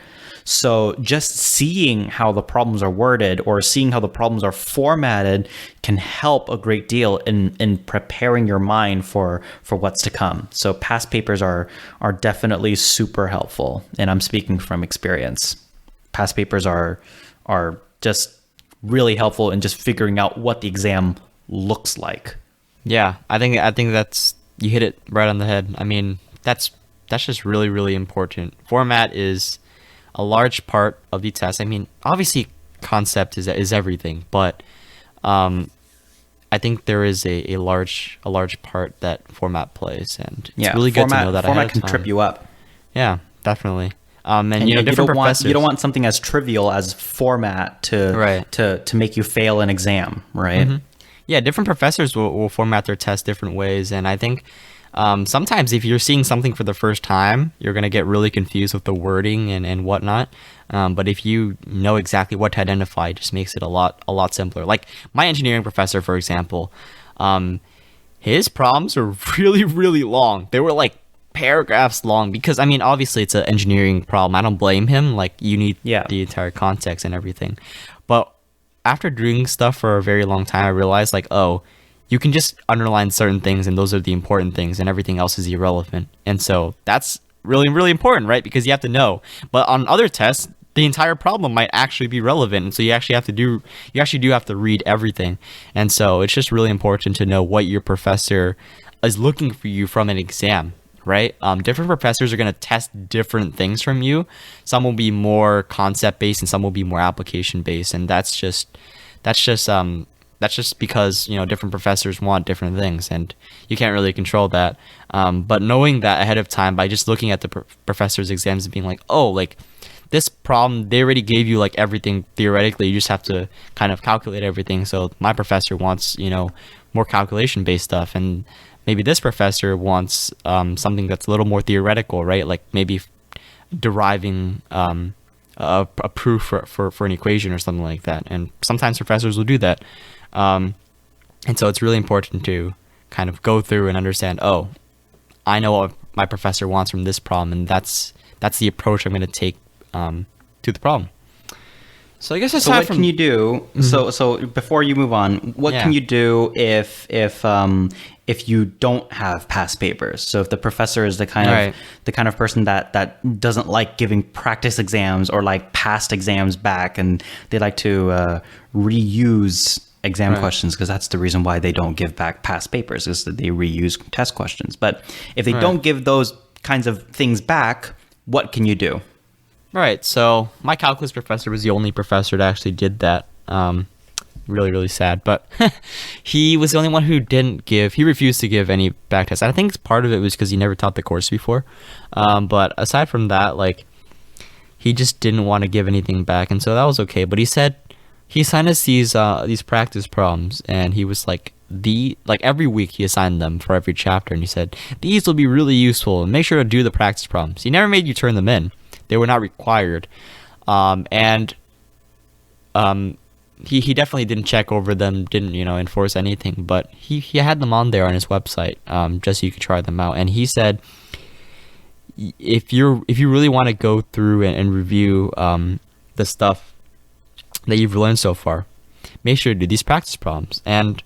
So just seeing how the problems are worded or seeing how the problems are formatted can help a great deal in preparing your mind for what's to come. So past papers are definitely super helpful, and I'm speaking from experience. Past papers are just really helpful in just figuring out what the exam looks like. Yeah, I think that's, you hit it right on the head. I mean, that's just really, really important. Format is a large part of the test. I mean, obviously concept is everything, but I think there is a large part that format plays, and it's really good to know that format ahead of time. can trip you up. Yeah, definitely. And you different don't professors. You don't want something as trivial as format to make you fail an exam, right? Mm-hmm. Yeah, different professors will format their tests different ways, and I think sometimes if you're seeing something for the first time, you're going to get really confused with the wording and whatnot. But if you know exactly what to identify, it just makes it a lot simpler. Like my engineering professor, for example, his problems are really, really long. They were like paragraphs long because, I mean, obviously it's an engineering problem. I don't blame him. Like, you need the entire context and everything. But after doing stuff for a very long time, I realized, like, oh, you can just underline certain things and those are the important things and everything else is irrelevant. And so that's really, really important, right? Because you have to know. But on other tests, the entire problem might actually be relevant. And so you actually do have to read everything. And so it's just really important to know what your professor is looking for you from an exam, right? Different professors are going to test different things from you. Some will be more concept based and some will be more application based. And that's just because, you know, different professors want different things and you can't really control that. But knowing that ahead of time by just looking at the professor's exams and being like, oh, like this problem, they already gave you like everything theoretically. You just have to kind of calculate everything. So my professor wants, you know, more calculation based stuff. And maybe this professor wants something that's a little more theoretical, right? Like maybe deriving a proof for an equation or something like that. And sometimes professors will do that. And so it's really important to kind of go through and understand, oh, I know what my professor wants from this problem, and that's the approach I'm going to take to the problem. So I guess aside what can you do? Mm-hmm. So before you move on, what can you do if you don't have past papers? So if the professor is the kind of person that doesn't like giving practice exams or like past exams back, and they like to reuse exam questions, because that's the reason why they don't give back past papers, is that they reuse test questions. But if they don't give those kinds of things back, what can you do? Right. So my calculus professor was the only professor that actually did that. Really, really sad. But he was the only one who he refused to give any back tests. I think part of it was because he never taught the course before. But aside from that, like, he just didn't want to give anything back. And so that was okay. But he said, he assigned us these practice problems, and he was like, every week he assigned them for every chapter, and he said, these will be really useful, and make sure to do the practice problems. He never made you turn them in. They were not required. He definitely didn't check over them, didn't, enforce anything, but he had them on there on his website, just so you could try them out. And he said, if you really want to go through and review the stuff that you've learned so far, make sure to do these practice problems. And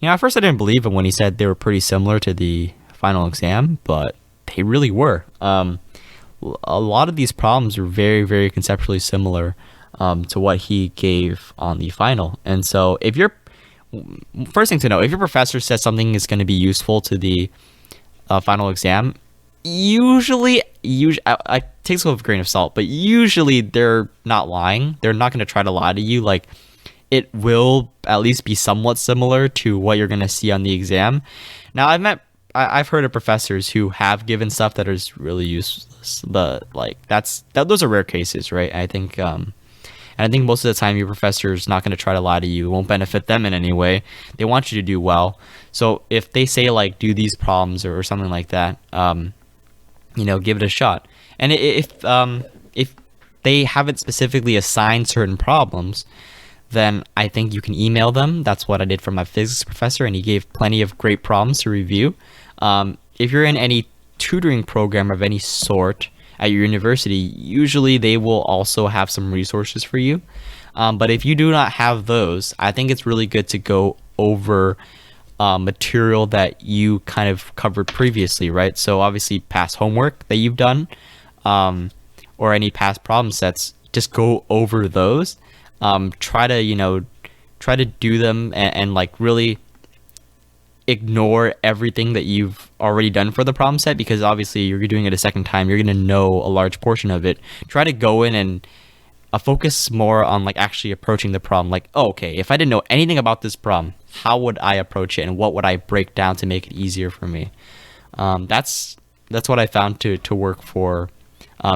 at first I didn't believe him when he said they were pretty similar to the final exam, but they really were. A lot of these problems are very, very conceptually similar to what he gave on the final. And so if you're first thing to know, if your professor says something is going to be useful to the final exam, usually I take this with a grain of salt, but usually they're not lying. They're not going to try to lie to you. Like, it will at least be somewhat similar to what you're going to see on the exam. Now, I've heard of professors who have given stuff that is really useless, but like those are rare cases, right? And I think most of the time your professor is not going to try to lie to you. It won't benefit them in any way. They want you to do well. So if they say like do these problems or something like that, give it a shot. And if they haven't specifically assigned certain problems, then I think you can email them. That's what I did for my physics professor, and he gave plenty of great problems to review. If you're in any tutoring program of any sort at your university, usually they will also have some resources for you. But if you do not have those, I think it's really good to go over material that you kind of covered previously, right? So obviously past homework that you've done, or any past problem sets, just go over those. Try to do them and like really ignore everything that you've already done for the problem set, because obviously you're doing it a second time. You're going to know a large portion of it. Try to go in and focus more on like actually approaching the problem. Like, oh, okay, if I didn't know anything about this problem, how would I approach it, and what would I break down to make it easier for me? That's what I found to work for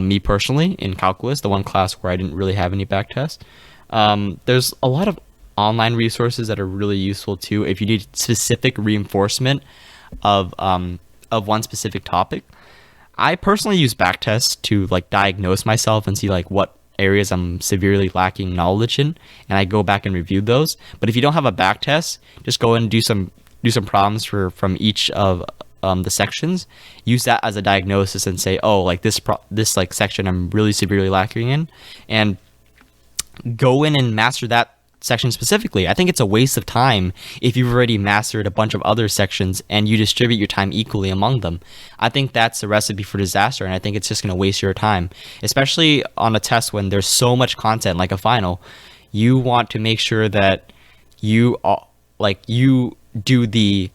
me personally in calculus, the one class where I didn't really have any back tests. There's a lot of online resources that are really useful too if you need specific reinforcement of one specific topic. I personally use backtests to like diagnose myself and see like what areas I'm severely lacking knowledge in, and I go back and review those. But if you don't have a backtest, just go in and do some problems from each of the sections. Use that as a diagnosis and say, oh, like this like section I'm really severely lacking in, and go in and master that section specifically. I think it's a waste of time if you've already mastered a bunch of other sections and you distribute your time equally among them. I think that's a recipe for disaster, and I think it's just going to waste your time, especially on a test when there's so much content like a final. You want to make sure that you do the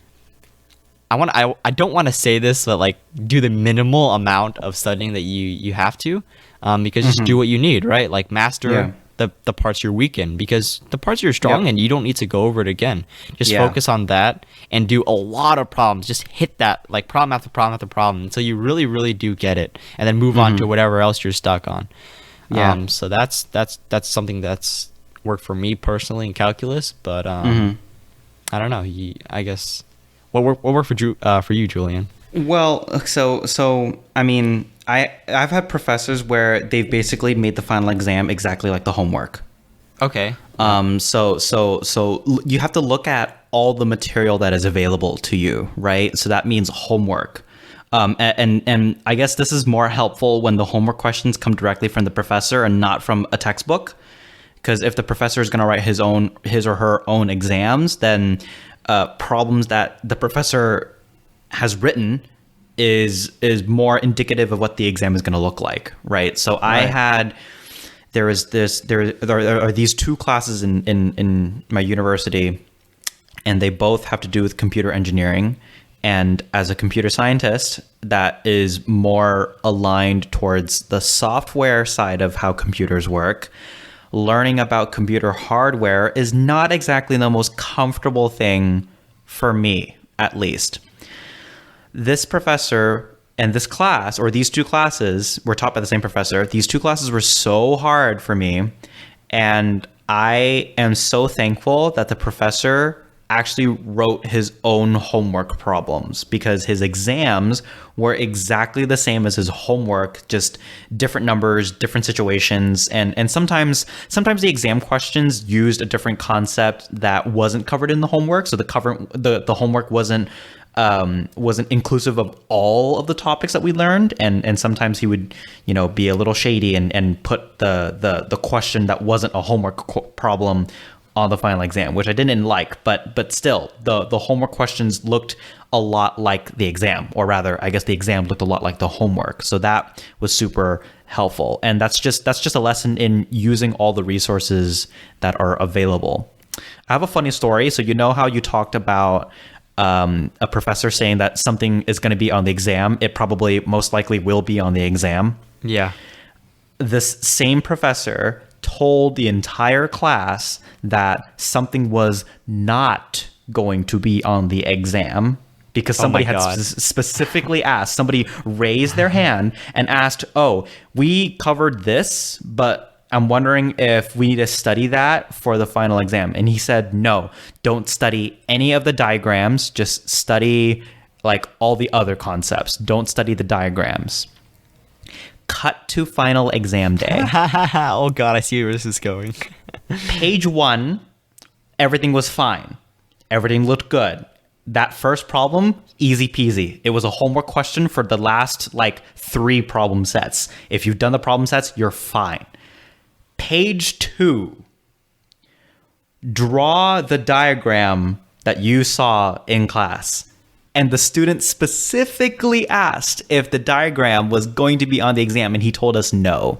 I don't want to say this, but like do the minimal amount of studying that you have to, because just do what you need, right? Like master the parts you're weak in, because the parts you're strong in, you don't need to go over it again. Just focus on that and do a lot of problems. Just hit that like problem after problem after problem until you really, really do get it, and then move on to whatever else you're stuck on. So that's something that's worked for me personally in calculus, but I don't know. I guess what worked for you, Julian? Well, so I mean, I've had professors where they've basically made the final exam exactly like the homework. Okay. So you have to look at all the material that is available to you, right? So that means homework. And I guess this is more helpful when the homework questions come directly from the professor and not from a textbook. Because if the professor is going to write his or her own exams, then problems that the professor has written is more indicative of what the exam is going to look like, right? So there are these two classes in my university, and they both have to do with computer engineering. And as a computer scientist, that is more aligned towards the software side of how computers work. Learning about computer hardware is not exactly the most comfortable thing for me, at least. This professor and this class, or these two classes, were taught by the same professor. These two classes were so hard for me, and I am so thankful that the professor actually wrote his own homework problems, because his exams were exactly the same as his homework, just different numbers, different situations, and sometimes the exam questions used a different concept that wasn't covered in the homework, so the homework wasn't inclusive of all of the topics that we learned, and sometimes he would be a little shady and put the question that wasn't a homework problem on the final exam, which I didn't like, but still the homework questions looked a lot like the exam, or rather I guess the exam looked a lot like the homework. So that was super helpful, and that's just a lesson in using all the resources that are available. I have a funny story. So you know how you talked about a professor saying that something is going to be on the exam? It probably most likely will be on the exam. Yeah. This same professor told the entire class that something was not going to be on the exam because somebody had specifically asked. Somebody raised their hand and asked, "Oh, we covered this, but I'm wondering if we need to study that for the final exam." And he said, "No, don't study any of the diagrams. Just study like all the other concepts. Don't study the diagrams." Cut to final exam day. Oh God, I see where this is going. Page 1, everything was fine. Everything looked good. That first problem, easy peasy. It was a homework question for the last like 3 problem sets. If you've done the problem sets, you're fine. Page 2, draw the diagram that you saw in class. And the student specifically asked if the diagram was going to be on the exam, and he told us no.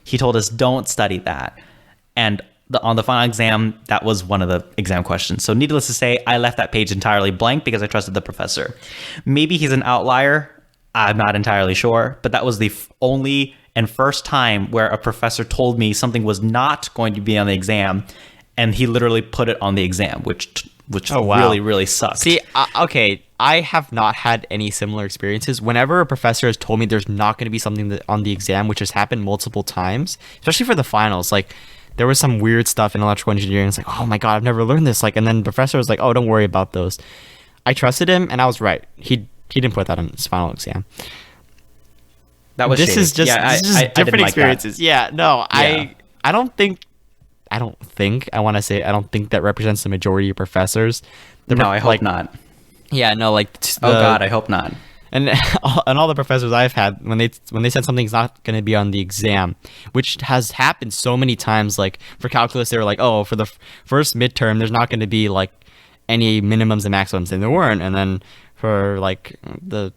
He told us don't study that. And on the final exam, that was one of the exam questions. So needless to say, I left that page entirely blank because I trusted the professor. Maybe he's an outlier. I'm not entirely sure. But that was the only and first time where a professor told me something was not going to be on the exam, and he literally put it on the exam, which really, really sucked. See, okay, I have not had any similar experiences. Whenever a professor has told me there's not going to be something on the exam, which has happened multiple times, especially for the finals, like there was some weird stuff in electrical engineering. It's like, oh my God, I've never learned this. Like, and then the professor was like, oh, don't worry about those. I trusted him, and I was right. He didn't put that on his final exam. That was this is just different experiences. Yeah, no, Yeah. I don't think I want to say I don't think that represents the majority of professors. No, I hope not. Yeah, no, like Oh God, I hope not. and all the professors I've had, when they said something's not going to be on the exam, which has happened so many times. Like for calculus, they were like, oh, for the first midterm, there's not going to be like any minimums and maximums, and there weren't. And then for like the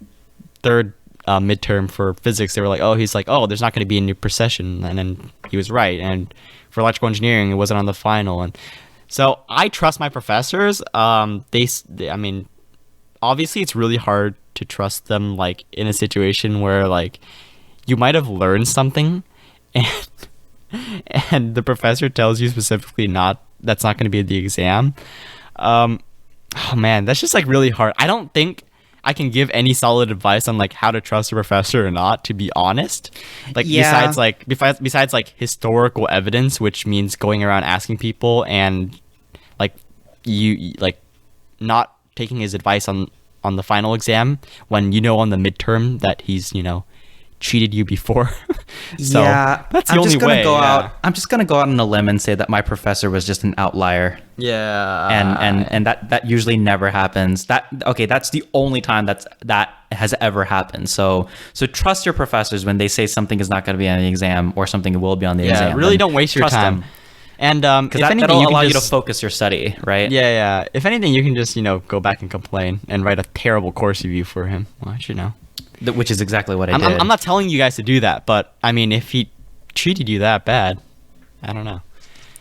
third midterm for physics, they were like, oh, he's like, oh, there's not going to be a new precession, and then he was right. And for electrical engineering, it wasn't on the final. And so I trust my professors. I mean, obviously it's really hard to trust them, like in a situation where like you might have learned something and the professor tells you specifically that's not going to be the exam. Oh man, that's just like really hard. I don't think I can give any solid advice on like how to trust a professor or not, to be honest. Like besides like historical evidence, which means going around asking people and like you like not taking his advice on the final exam when you know on the midterm that he's, you know, cheated you before. So yeah, that's the only way. I'm just gonna go out on a limb and say that my professor was just an outlier. Yeah. And that usually never happens. That's the only time that has ever happened. So trust your professors when they say something is not going to be on the exam or something will be on the exam. Really don't waste your time. Them. And because that'll allow you to focus your study, right? Yeah. If anything, you can just, you know, go back and complain and write a terrible course review for him. Well, I should know. Which is exactly what I did. I'm not telling you guys to do that, but I mean, if he treated you that bad, I don't know.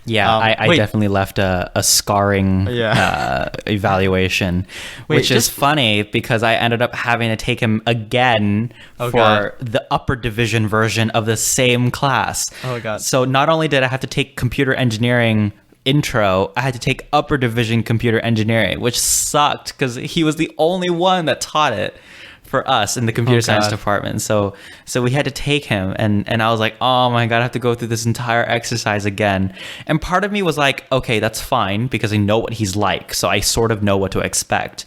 Yeah, I definitely left a scarring evaluation, which is funny because I ended up having to take him again for the upper division version of the same class. Oh, God. So not only did I have to take computer engineering intro, I had to take upper division computer engineering, which sucked because he was the only one that taught it for us in the computer science department. So we had to take him, and I was like, oh my God, I have to go through this entire exercise again. And part of me was like, okay, that's fine because I know what he's like, so I sort of know what to expect.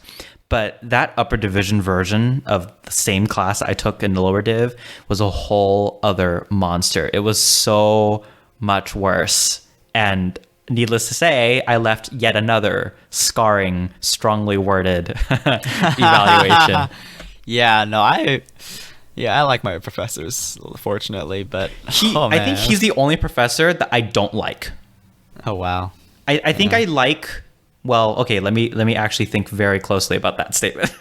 But that upper division version of the same class I took in the lower div was a whole other monster. It was so much worse. And needless to say, I left yet another scarring, strongly worded evaluation. Yeah, no, I like my professors, fortunately, but I think he's the only professor that I don't like. Oh wow. I think I like. Well, okay, let me actually think very closely about that statement.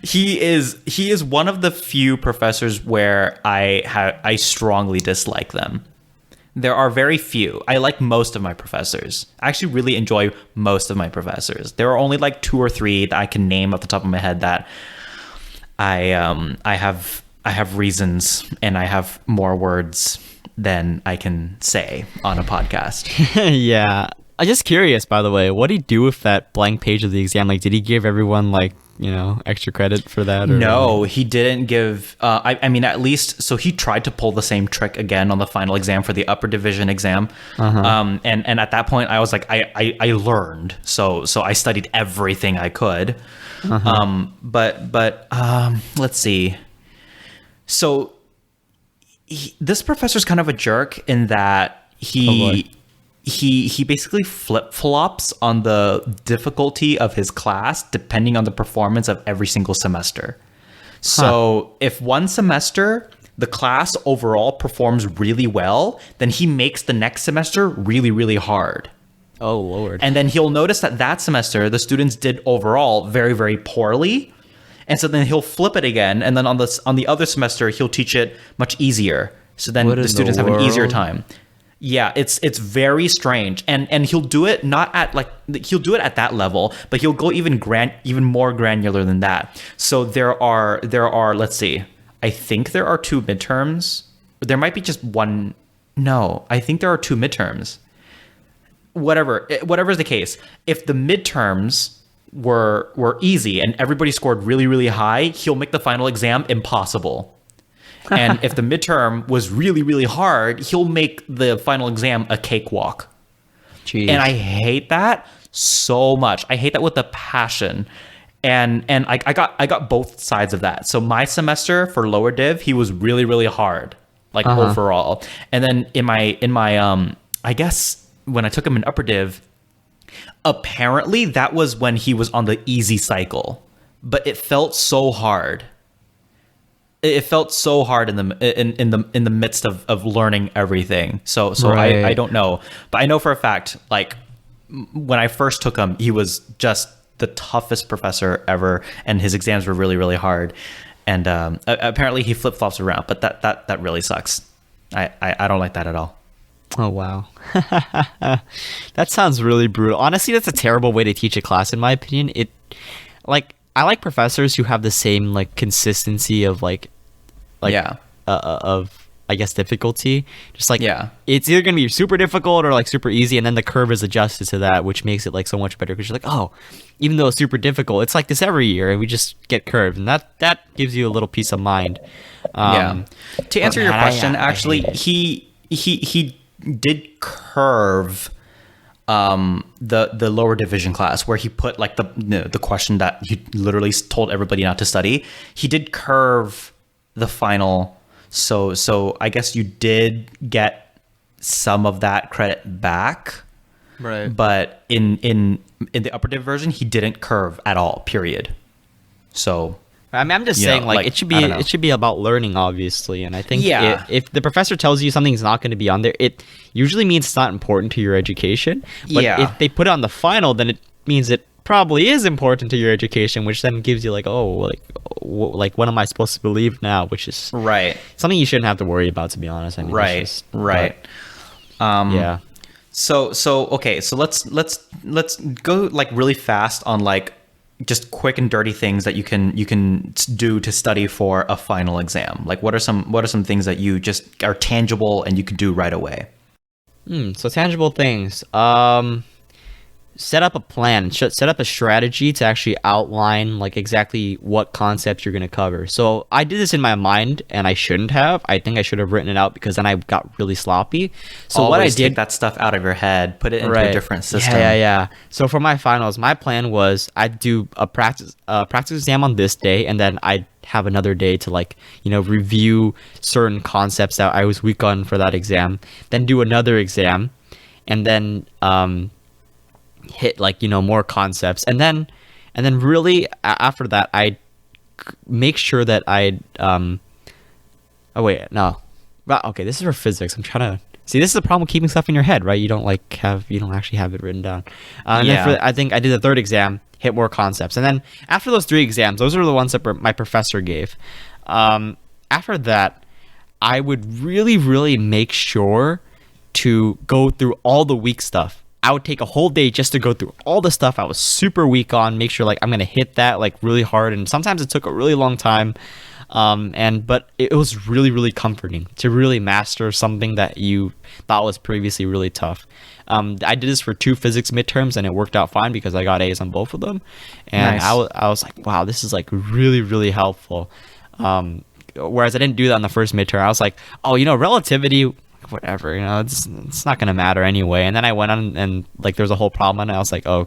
He is one of the few professors where I strongly dislike them. There are very few. I like most of my professors. I actually really enjoy most of my professors. There are only like 2 or 3 that I can name off the top of my head that I have reasons, and I have more words than I can say on a podcast. Yeah. I'm just curious, by the way, what did he do with that blank page of the exam? Like, did he give everyone like, extra credit for that? Or No, he didn't give. I mean, at least, so he tried to pull the same trick again on the final exam for the upper division exam. And at that point, I was like, I learned, so I studied everything I could. But let's see. So this professor's kind of a jerk in that he basically flip-flops on the difficulty of his class depending on the performance of every single semester. So if one semester the class overall performs really well, then he makes the next semester really, really hard. Oh, Lord. And then he'll notice that semester the students did overall very, very poorly. And so then he'll flip it again, and then on the other semester he'll teach it much easier. So then the students have an easier time. Yeah, it's very strange, and he'll do it not at he'll do it at that level, but he'll go even more granular than that. So there are let's see, I think there are 2 midterms. There might be just one. No, I think there are 2 midterms. Whatever's the case, if the midterms were easy and everybody scored really, really high, he'll make the final exam impossible. And if the midterm was really, really hard, he'll make the final exam a cakewalk. Jeez. And I hate that so much. I hate that with a passion. And I got both sides of that. So my semester for lower div, he was really, really hard, like overall. And then in my I guess when I took him in upper div, apparently that was when he was on the easy cycle, but it felt so hard. It felt so hard in the midst of learning everything. So right. I don't know, but I know for a fact, like when I first took him, he was just the toughest professor ever, and his exams were really, really hard. And apparently he flip flops around, but that really sucks. I don't like that at all. Oh, wow. That sounds really brutal. Honestly, that's a terrible way to teach a class, in my opinion. I like professors who have the same like consistency of of I guess difficulty. Just like it's either gonna be super difficult or like super easy, and then the curve is adjusted to that, which makes it like so much better because you're like, oh, even though it's super difficult, it's like this every year, and we just get curved, and that gives you a little peace of mind. To answer your question, actually, he did curve the lower division class where he put like the question that he literally told everybody not to study. He did curve the final, so I guess you did get some of that credit back, right? But in the upper div version, he didn't curve at all, period. So I mean, I'm just saying, like it should be about learning, obviously. And I think if the professor tells you something's not going to be on there, it usually means it's not important to your education. But if they put it on the final, then it means it probably is important to your education, which then gives you like, what am I supposed to believe now? Which is something you shouldn't have to worry about, to be honest. I mean, So okay, so let's go like really fast on like just quick and dirty things that you can do to study for a final exam. Like what are some things that you just are tangible and you can do right away? So tangible things. Set up a plan, set up a strategy to actually outline like exactly what concepts you're going to cover. So I did this in my mind, and I shouldn't have. I think I should have written it out because then I got really sloppy. So always what I did, take that stuff out of your head, put it into a different system. Yeah. So for my finals, my plan was I'd do a practice exam on this day, and then I'd have another day to like, review certain concepts that I was weak on for that exam, then do another exam, and then hit like more concepts, and then really after that I'd make sure that I'd okay, this is for physics. I'm trying to see, this is the problem with keeping stuff in your head, right? You don't actually have it written down. Then I think I did the third exam, hit more concepts, and then after those 3 exams, those are the ones that my professor gave. After that, I would really, really make sure to go through all the weak stuff. I would take a whole day just to go through all the stuff I was super weak on, make sure like I'm gonna hit that like really hard, and sometimes it took a really long time. But it was really, really comforting to really master something that you thought was previously really tough. I did this for 2 physics midterms, and it worked out fine because I got A's on both of them. And Nice. I was like, wow, this is like really, really helpful. Whereas I didn't do that on the first midterm. I was like, oh, relativity, whatever, it's not gonna matter anyway. And then I went on and like there's a whole problem, and I was like, oh,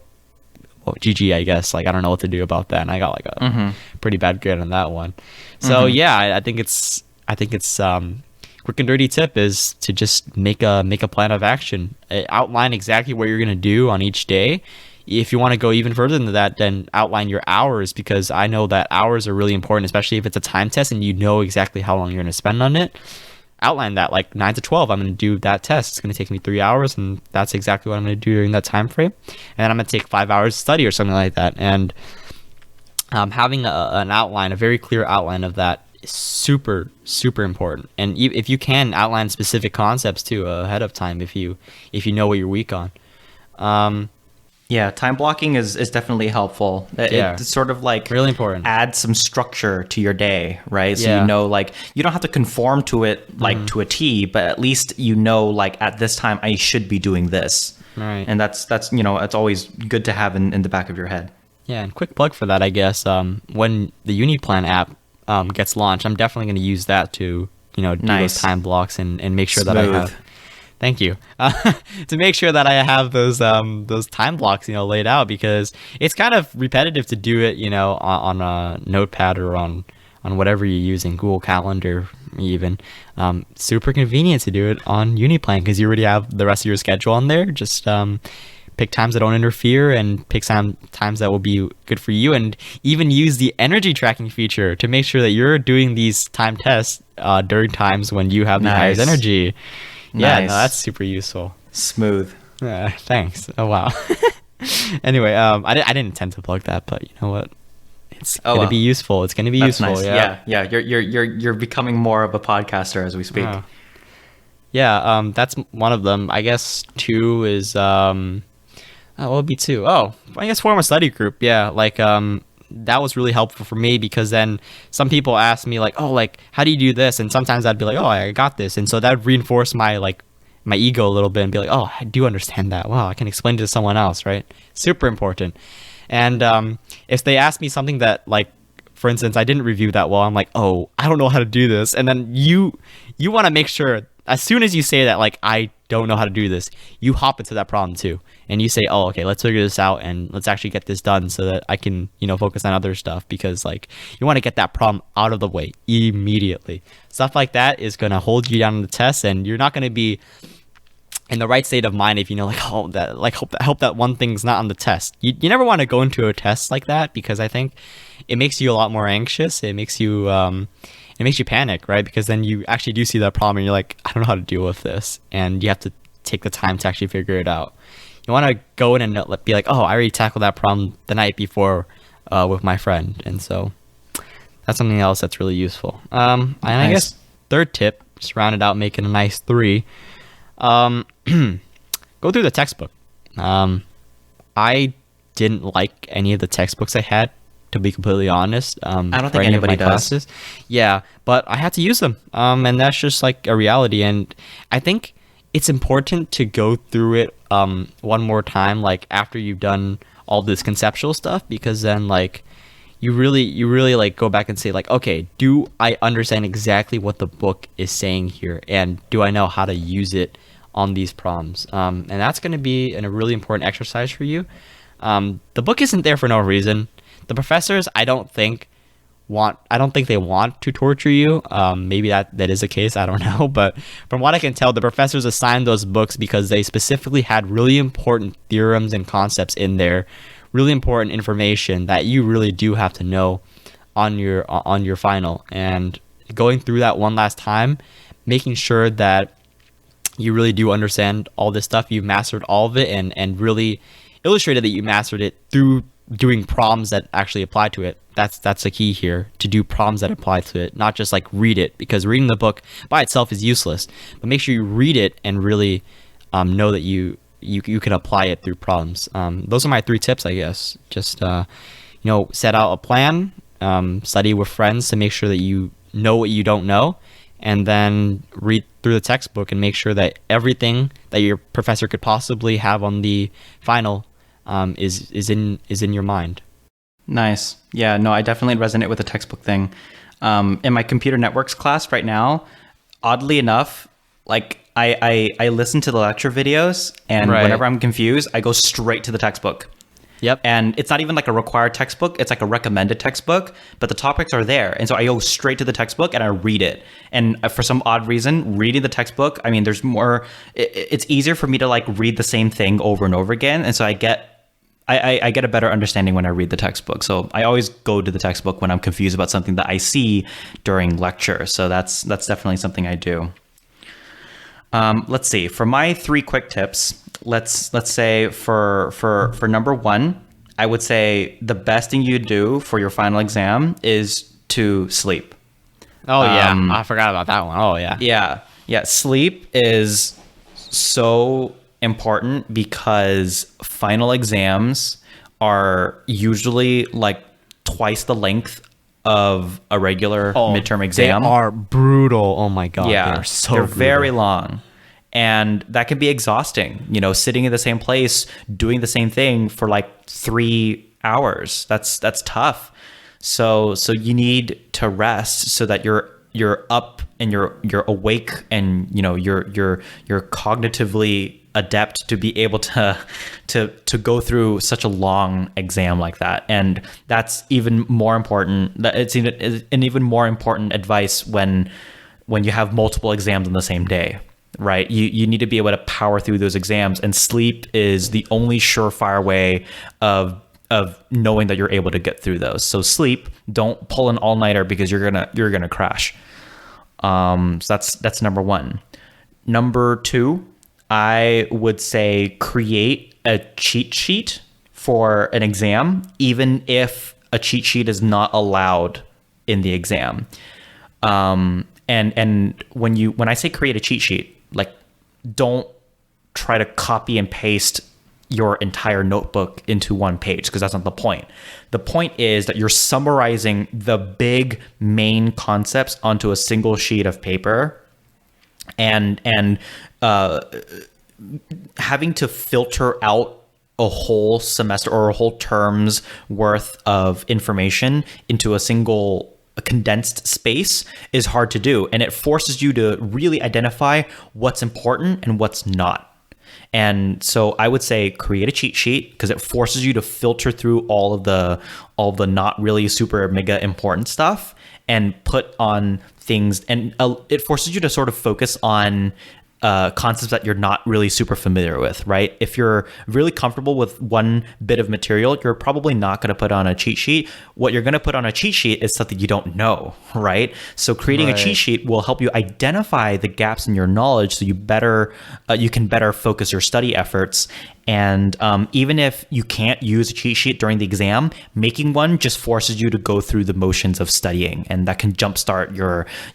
well, GG, I guess. Like I don't know what to do about that, and I got like a pretty bad grade on that one. So yeah, I think it's quick and dirty tip is to just make a plan of action. Outline exactly what you're gonna do on each day. If you want to go even further than that, then outline your hours, because I know that hours are really important, especially if it's a time test and you know exactly how long you're gonna spend on it. Outline that, like 9 to 12 I'm going to do that test. It's going to take me 3 hours, and that's exactly what I'm going to do during that time frame. And then I'm going to take 5 hours to study or something like that. And having an outline, a very clear outline of that is super, super important. And if you can outline specific concepts too ahead of time, if you know what you're weak on. Yeah, time blocking is definitely helpful. It's sort of like really important. Add some structure to your day, right? So Yeah. like you don't have to conform to it like to a T, but at least like at this time I should be doing this. Right. And that's it's always good to have in the back of your head. Yeah, and quick plug for that, I guess. When the UniPlan app gets launched, I'm definitely going to use that to do Nice. those time blocks and make sure that I Smooth. have. Thank you. To make sure that I have those time blocks laid out, because it's kind of repetitive to do it on a notepad or on whatever you're using, Google Calendar even. Super convenient to do it on UniPlan because you already have the rest of your schedule on there. Just pick times that don't interfere and pick times that will be good for you, and even use the energy tracking feature to make sure that you're doing these time tests during times when you have the highest Nice. energy. Yeah, Nice. no, that's super useful. Smooth. Thanks. Oh wow. Anyway, I didn't intend to plug that, but you know what? It's gonna be useful. It's gonna be That's useful. nice. Yeah. You're becoming more of a podcaster as we speak. Oh. Yeah. That's one of them. I guess 2 is what would be 2? Oh, I guess form a study group. Yeah, like that was really helpful for me, because then some people ask me like, oh, like how do you do this? And sometimes I'd be like, oh, I got this, and so that would reinforce my ego a little bit and be like, oh, I do understand that. Wow, I can explain it to someone else, right? Super important. And if they ask me something that, like, for instance, I didn't review that well, I'm like, oh, I don't know how to do this, and then you want to make sure as soon as you say that, like, I don't know how to do this, you hop into that problem too, and you say, oh, okay, let's figure this out and let's actually get this done so that I can focus on other stuff, because like you want to get that problem out of the way immediately. Stuff like that is going to hold you down in the test, and you're not going to be in the right state of mind if hope that one thing's not on the test. You never want to go into a test like that, because I think it makes you a lot more anxious. It makes you panic, right? Because then you actually do see that problem and you're like, I don't know how to deal with this, and you have to take the time to actually figure it out. You want to go in and be like, oh, I already tackled that problem the night before with my friend, and so that's something else that's really useful. And I guess third tip, just round it out, make it a nice 3. Go through the textbook. I didn't like any of the textbooks I had, to be completely honest. I don't for think any of anybody my does. classes. Yeah, but I had to use them, and that's just like a reality. And I think it's important to go through it one more time, like after you've done all this conceptual stuff, because then like you really like go back and say like, okay, do I understand exactly what the book is saying here, and do I know how to use it on these problems? And that's going to be a really important exercise for you. The book isn't there for no reason. The professors, I don't think they want to torture you. Maybe that is the case, I don't know. But from what I can tell, the professors assigned those books because they specifically had really important theorems and concepts in there, really important information that you really do have to know on your final. And going through that one last time, making sure that you really do understand all this stuff, you've mastered all of it, and really illustrated that you mastered it through doing problems that actually apply to it. That's the key here, to do problems that apply to it, not just like read it, because reading the book by itself is useless, but make sure you read it and really know that you can apply it through problems. Those are my 3 tips, I guess. Just set out a plan, study with friends to make sure that you know what you don't know, and then read through the textbook and make sure that everything that your professor could possibly have on the final is in your mind. Nice. Yeah, no, I definitely resonate with the textbook thing. In my computer networks class right now, oddly enough, like I listen to the lecture videos, and Right. whenever I'm confused, I go straight to the textbook. Yep. And it's not even like a required textbook, it's like a recommended textbook, but the topics are there. And so I go straight to the textbook and I read it. And for some odd reason, reading the textbook, I mean, there's more, it's easier for me to like read the same thing over and over again. And so I get a better understanding when I read the textbook. So I always go to the textbook when I'm confused about something that I see during lecture. So that's definitely something I do. Let's see. For my 3 quick tips, let's say for number 1, I would say the best thing you do for your final exam is to sleep. Oh yeah, I forgot about that one. Oh yeah. Yeah. Sleep is so important because final exams are usually like twice the length of a regular midterm exam. They are brutal. Oh my god. Yeah, They're very long. And that can be exhausting, sitting in the same place, doing the same thing for like 3 hours. That's tough. So you need to rest so that you're up and you're awake and you're cognitively adept to be able to go through such a long exam like that. And that's even more important. It's an even more important advice when you have multiple exams on the same day. Right. You need to be able to power through those exams, and sleep is the only surefire way of knowing that you're able to get through those. So sleep, don't pull an all-nighter because you're gonna crash. So that's number 1. Number 2, I would say create a cheat sheet for an exam, even if a cheat sheet is not allowed in the exam. And when I say create a cheat sheet, like, don't try to copy and paste your entire notebook into one page, because that's not the point. The point is that you're summarizing the big main concepts onto a single sheet of paper, and having to filter out a whole semester or a whole term's worth of information into a condensed space is hard to do, and it forces you to really identify what's important and what's not. And so I would say create a cheat sheet, because it forces you to filter through all of the not really super mega important stuff and put on things, and it forces you to sort of focus on concepts that you're not really super familiar with, right? If you're really comfortable with one bit of material, you're probably not going to put on a cheat sheet. What you're going to put on a cheat sheet is something you don't know, right? So creating a cheat sheet will help you identify the gaps in your knowledge, so you can better focus your study efforts. And even if you can't use a cheat sheet during the exam, making one just forces you to go through the motions of studying, and that can jumpstart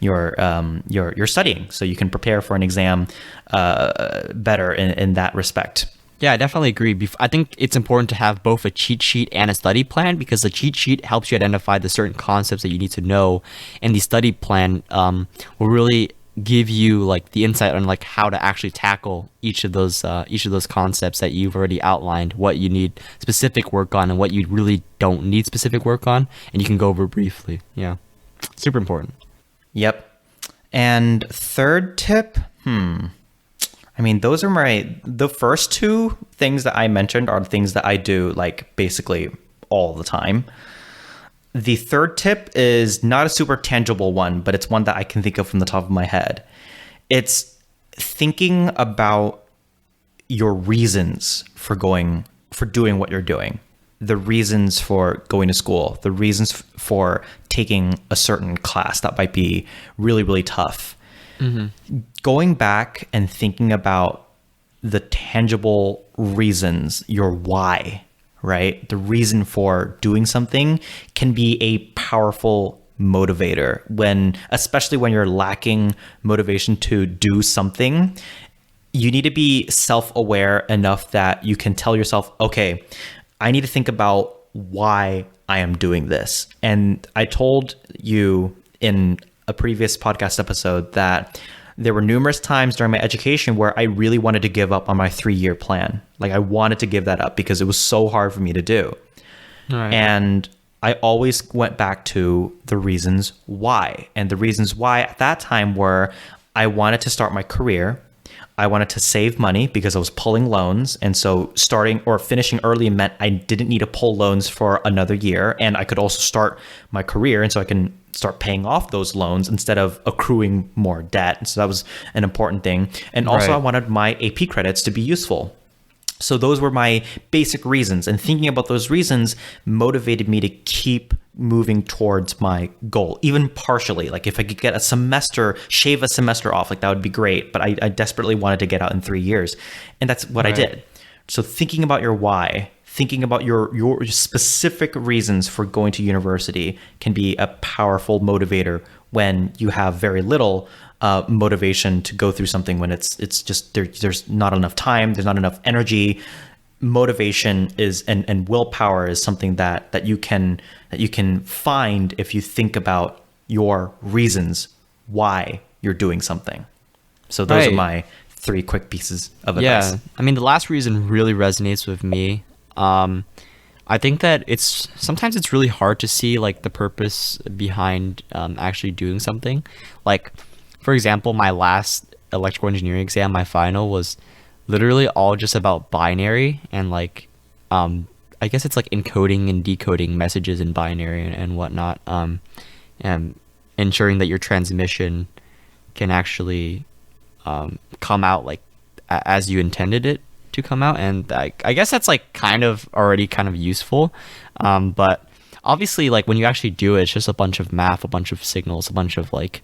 your studying, so you can prepare for an exam better in that respect. Yeah, I definitely agree. I think it's important to have both a cheat sheet and a study plan, because the cheat sheet helps you identify the certain concepts that you need to know, and the study plan will really give you like the insight on like how to actually tackle each of those concepts that you've already outlined, what you need specific work on and what you really don't need specific work on, and you can go over briefly. Yeah, super important. Yep. And third tip, I mean, those are the first 2 things that I mentioned are things that I do like basically all the time. The third tip is not a super tangible one, but it's one that I can think of from the top of my head. It's thinking about your reasons for doing what you're doing, the reasons for going to school, the reasons for taking a certain class that might be really, really tough. Mm-hmm. Going back and thinking about the tangible reasons, your why, right? The reason for doing something can be a powerful motivator especially when you're lacking motivation to do something. you need to be self-aware enough that you can tell yourself, okay, I need to think about why I am doing this. And I told you in a previous podcast episode that there were numerous times during my education where I really wanted to give up on my 3-year plan. Like I wanted to give that up because it was so hard for me to do. Right. And I always went back to the reasons why. And the reasons why at that time were I wanted to start my career. I wanted to save money because I was pulling loans. And so starting or finishing early meant I didn't need to pull loans for another year. And I could also start my career. And so I can start paying off those loans instead of accruing more debt. So that was an important thing. And also Right. I wanted my AP credits to be useful. So those were my basic reasons. And thinking about those reasons motivated me to keep moving towards my goal, even partially. Like if I could get a semester, shave a semester off, like that would be great. But I desperately wanted to get out in 3 years. And that's what I did. So thinking about your why, thinking about your specific reasons for going to university can be a powerful motivator when you have very little motivation to go through something, when it's just there's not enough time, there's not enough energy. Motivation is and willpower is something that you can find if you think about your reasons why you're doing something. So those are Right. my 3 quick pieces of advice. Yeah, I mean, the last reason really resonates with me. I think that sometimes it's really hard to see like the purpose behind actually doing something. Like, for example, my last electrical engineering exam, my final, was literally all just about binary and like, I guess it's like encoding and decoding messages in binary and whatnot, and ensuring that your transmission can actually come out like as you intended it to come out. And I guess that's like kind of already kind of useful, but obviously like when you actually do it, it's just a bunch of math, a bunch of signals, a bunch of like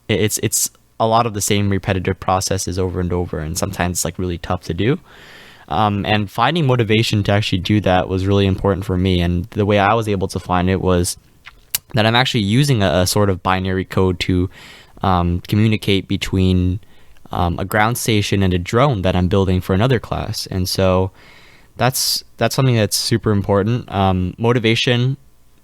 it's a lot of the same repetitive processes over and over, and sometimes it's like really tough to do. And finding motivation to actually do that was really important for me. And the way I was able to find it was that I'm actually using a sort of binary code to communicate between a ground station and a drone that I'm building for another class. And so that's something that's super important. Motivation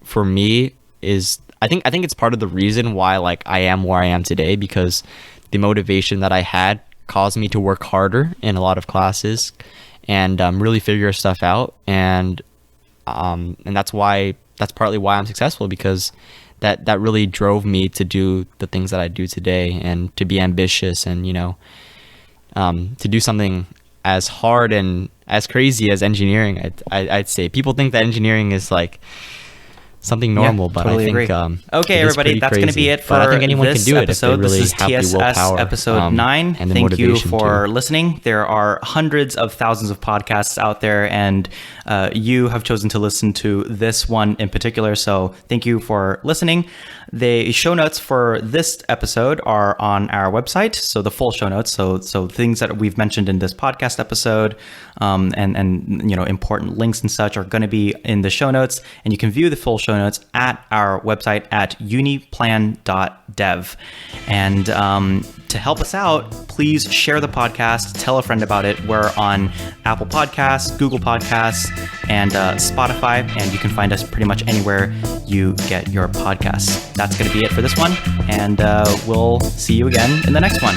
for me is, I think it's part of the reason why like I am where I am today, because the motivation that I had caused me to work harder in a lot of classes and really figure stuff out. And that's partly why I'm successful, because that really drove me to do the things that I do today and to be ambitious and, you know, to do something as hard and as crazy as engineering. I'd say people think that engineering is like something normal, but totally I think agree. Okay, everybody, that's going to be it for I think anyone this can do it episode. if they really This is have the TSS willpower, episode 9. and the Thank you motivation for to. listening. There are hundreds of thousands of podcasts out there, and you have chosen to listen to this one in particular. So thank you for listening. The show notes for this episode are on our website. So the full show notes, so things that we've mentioned in this podcast episode, and you know, important links and such are going to be in the show notes, and you can view the full show notes at our website at uniplan.dev. And to help us out, please share the podcast, tell a friend about it. We're on Apple Podcasts, Google Podcasts, and Spotify, and you can find us pretty much anywhere you get your podcasts. That's going to be it for this one, and we'll see you again in the next one.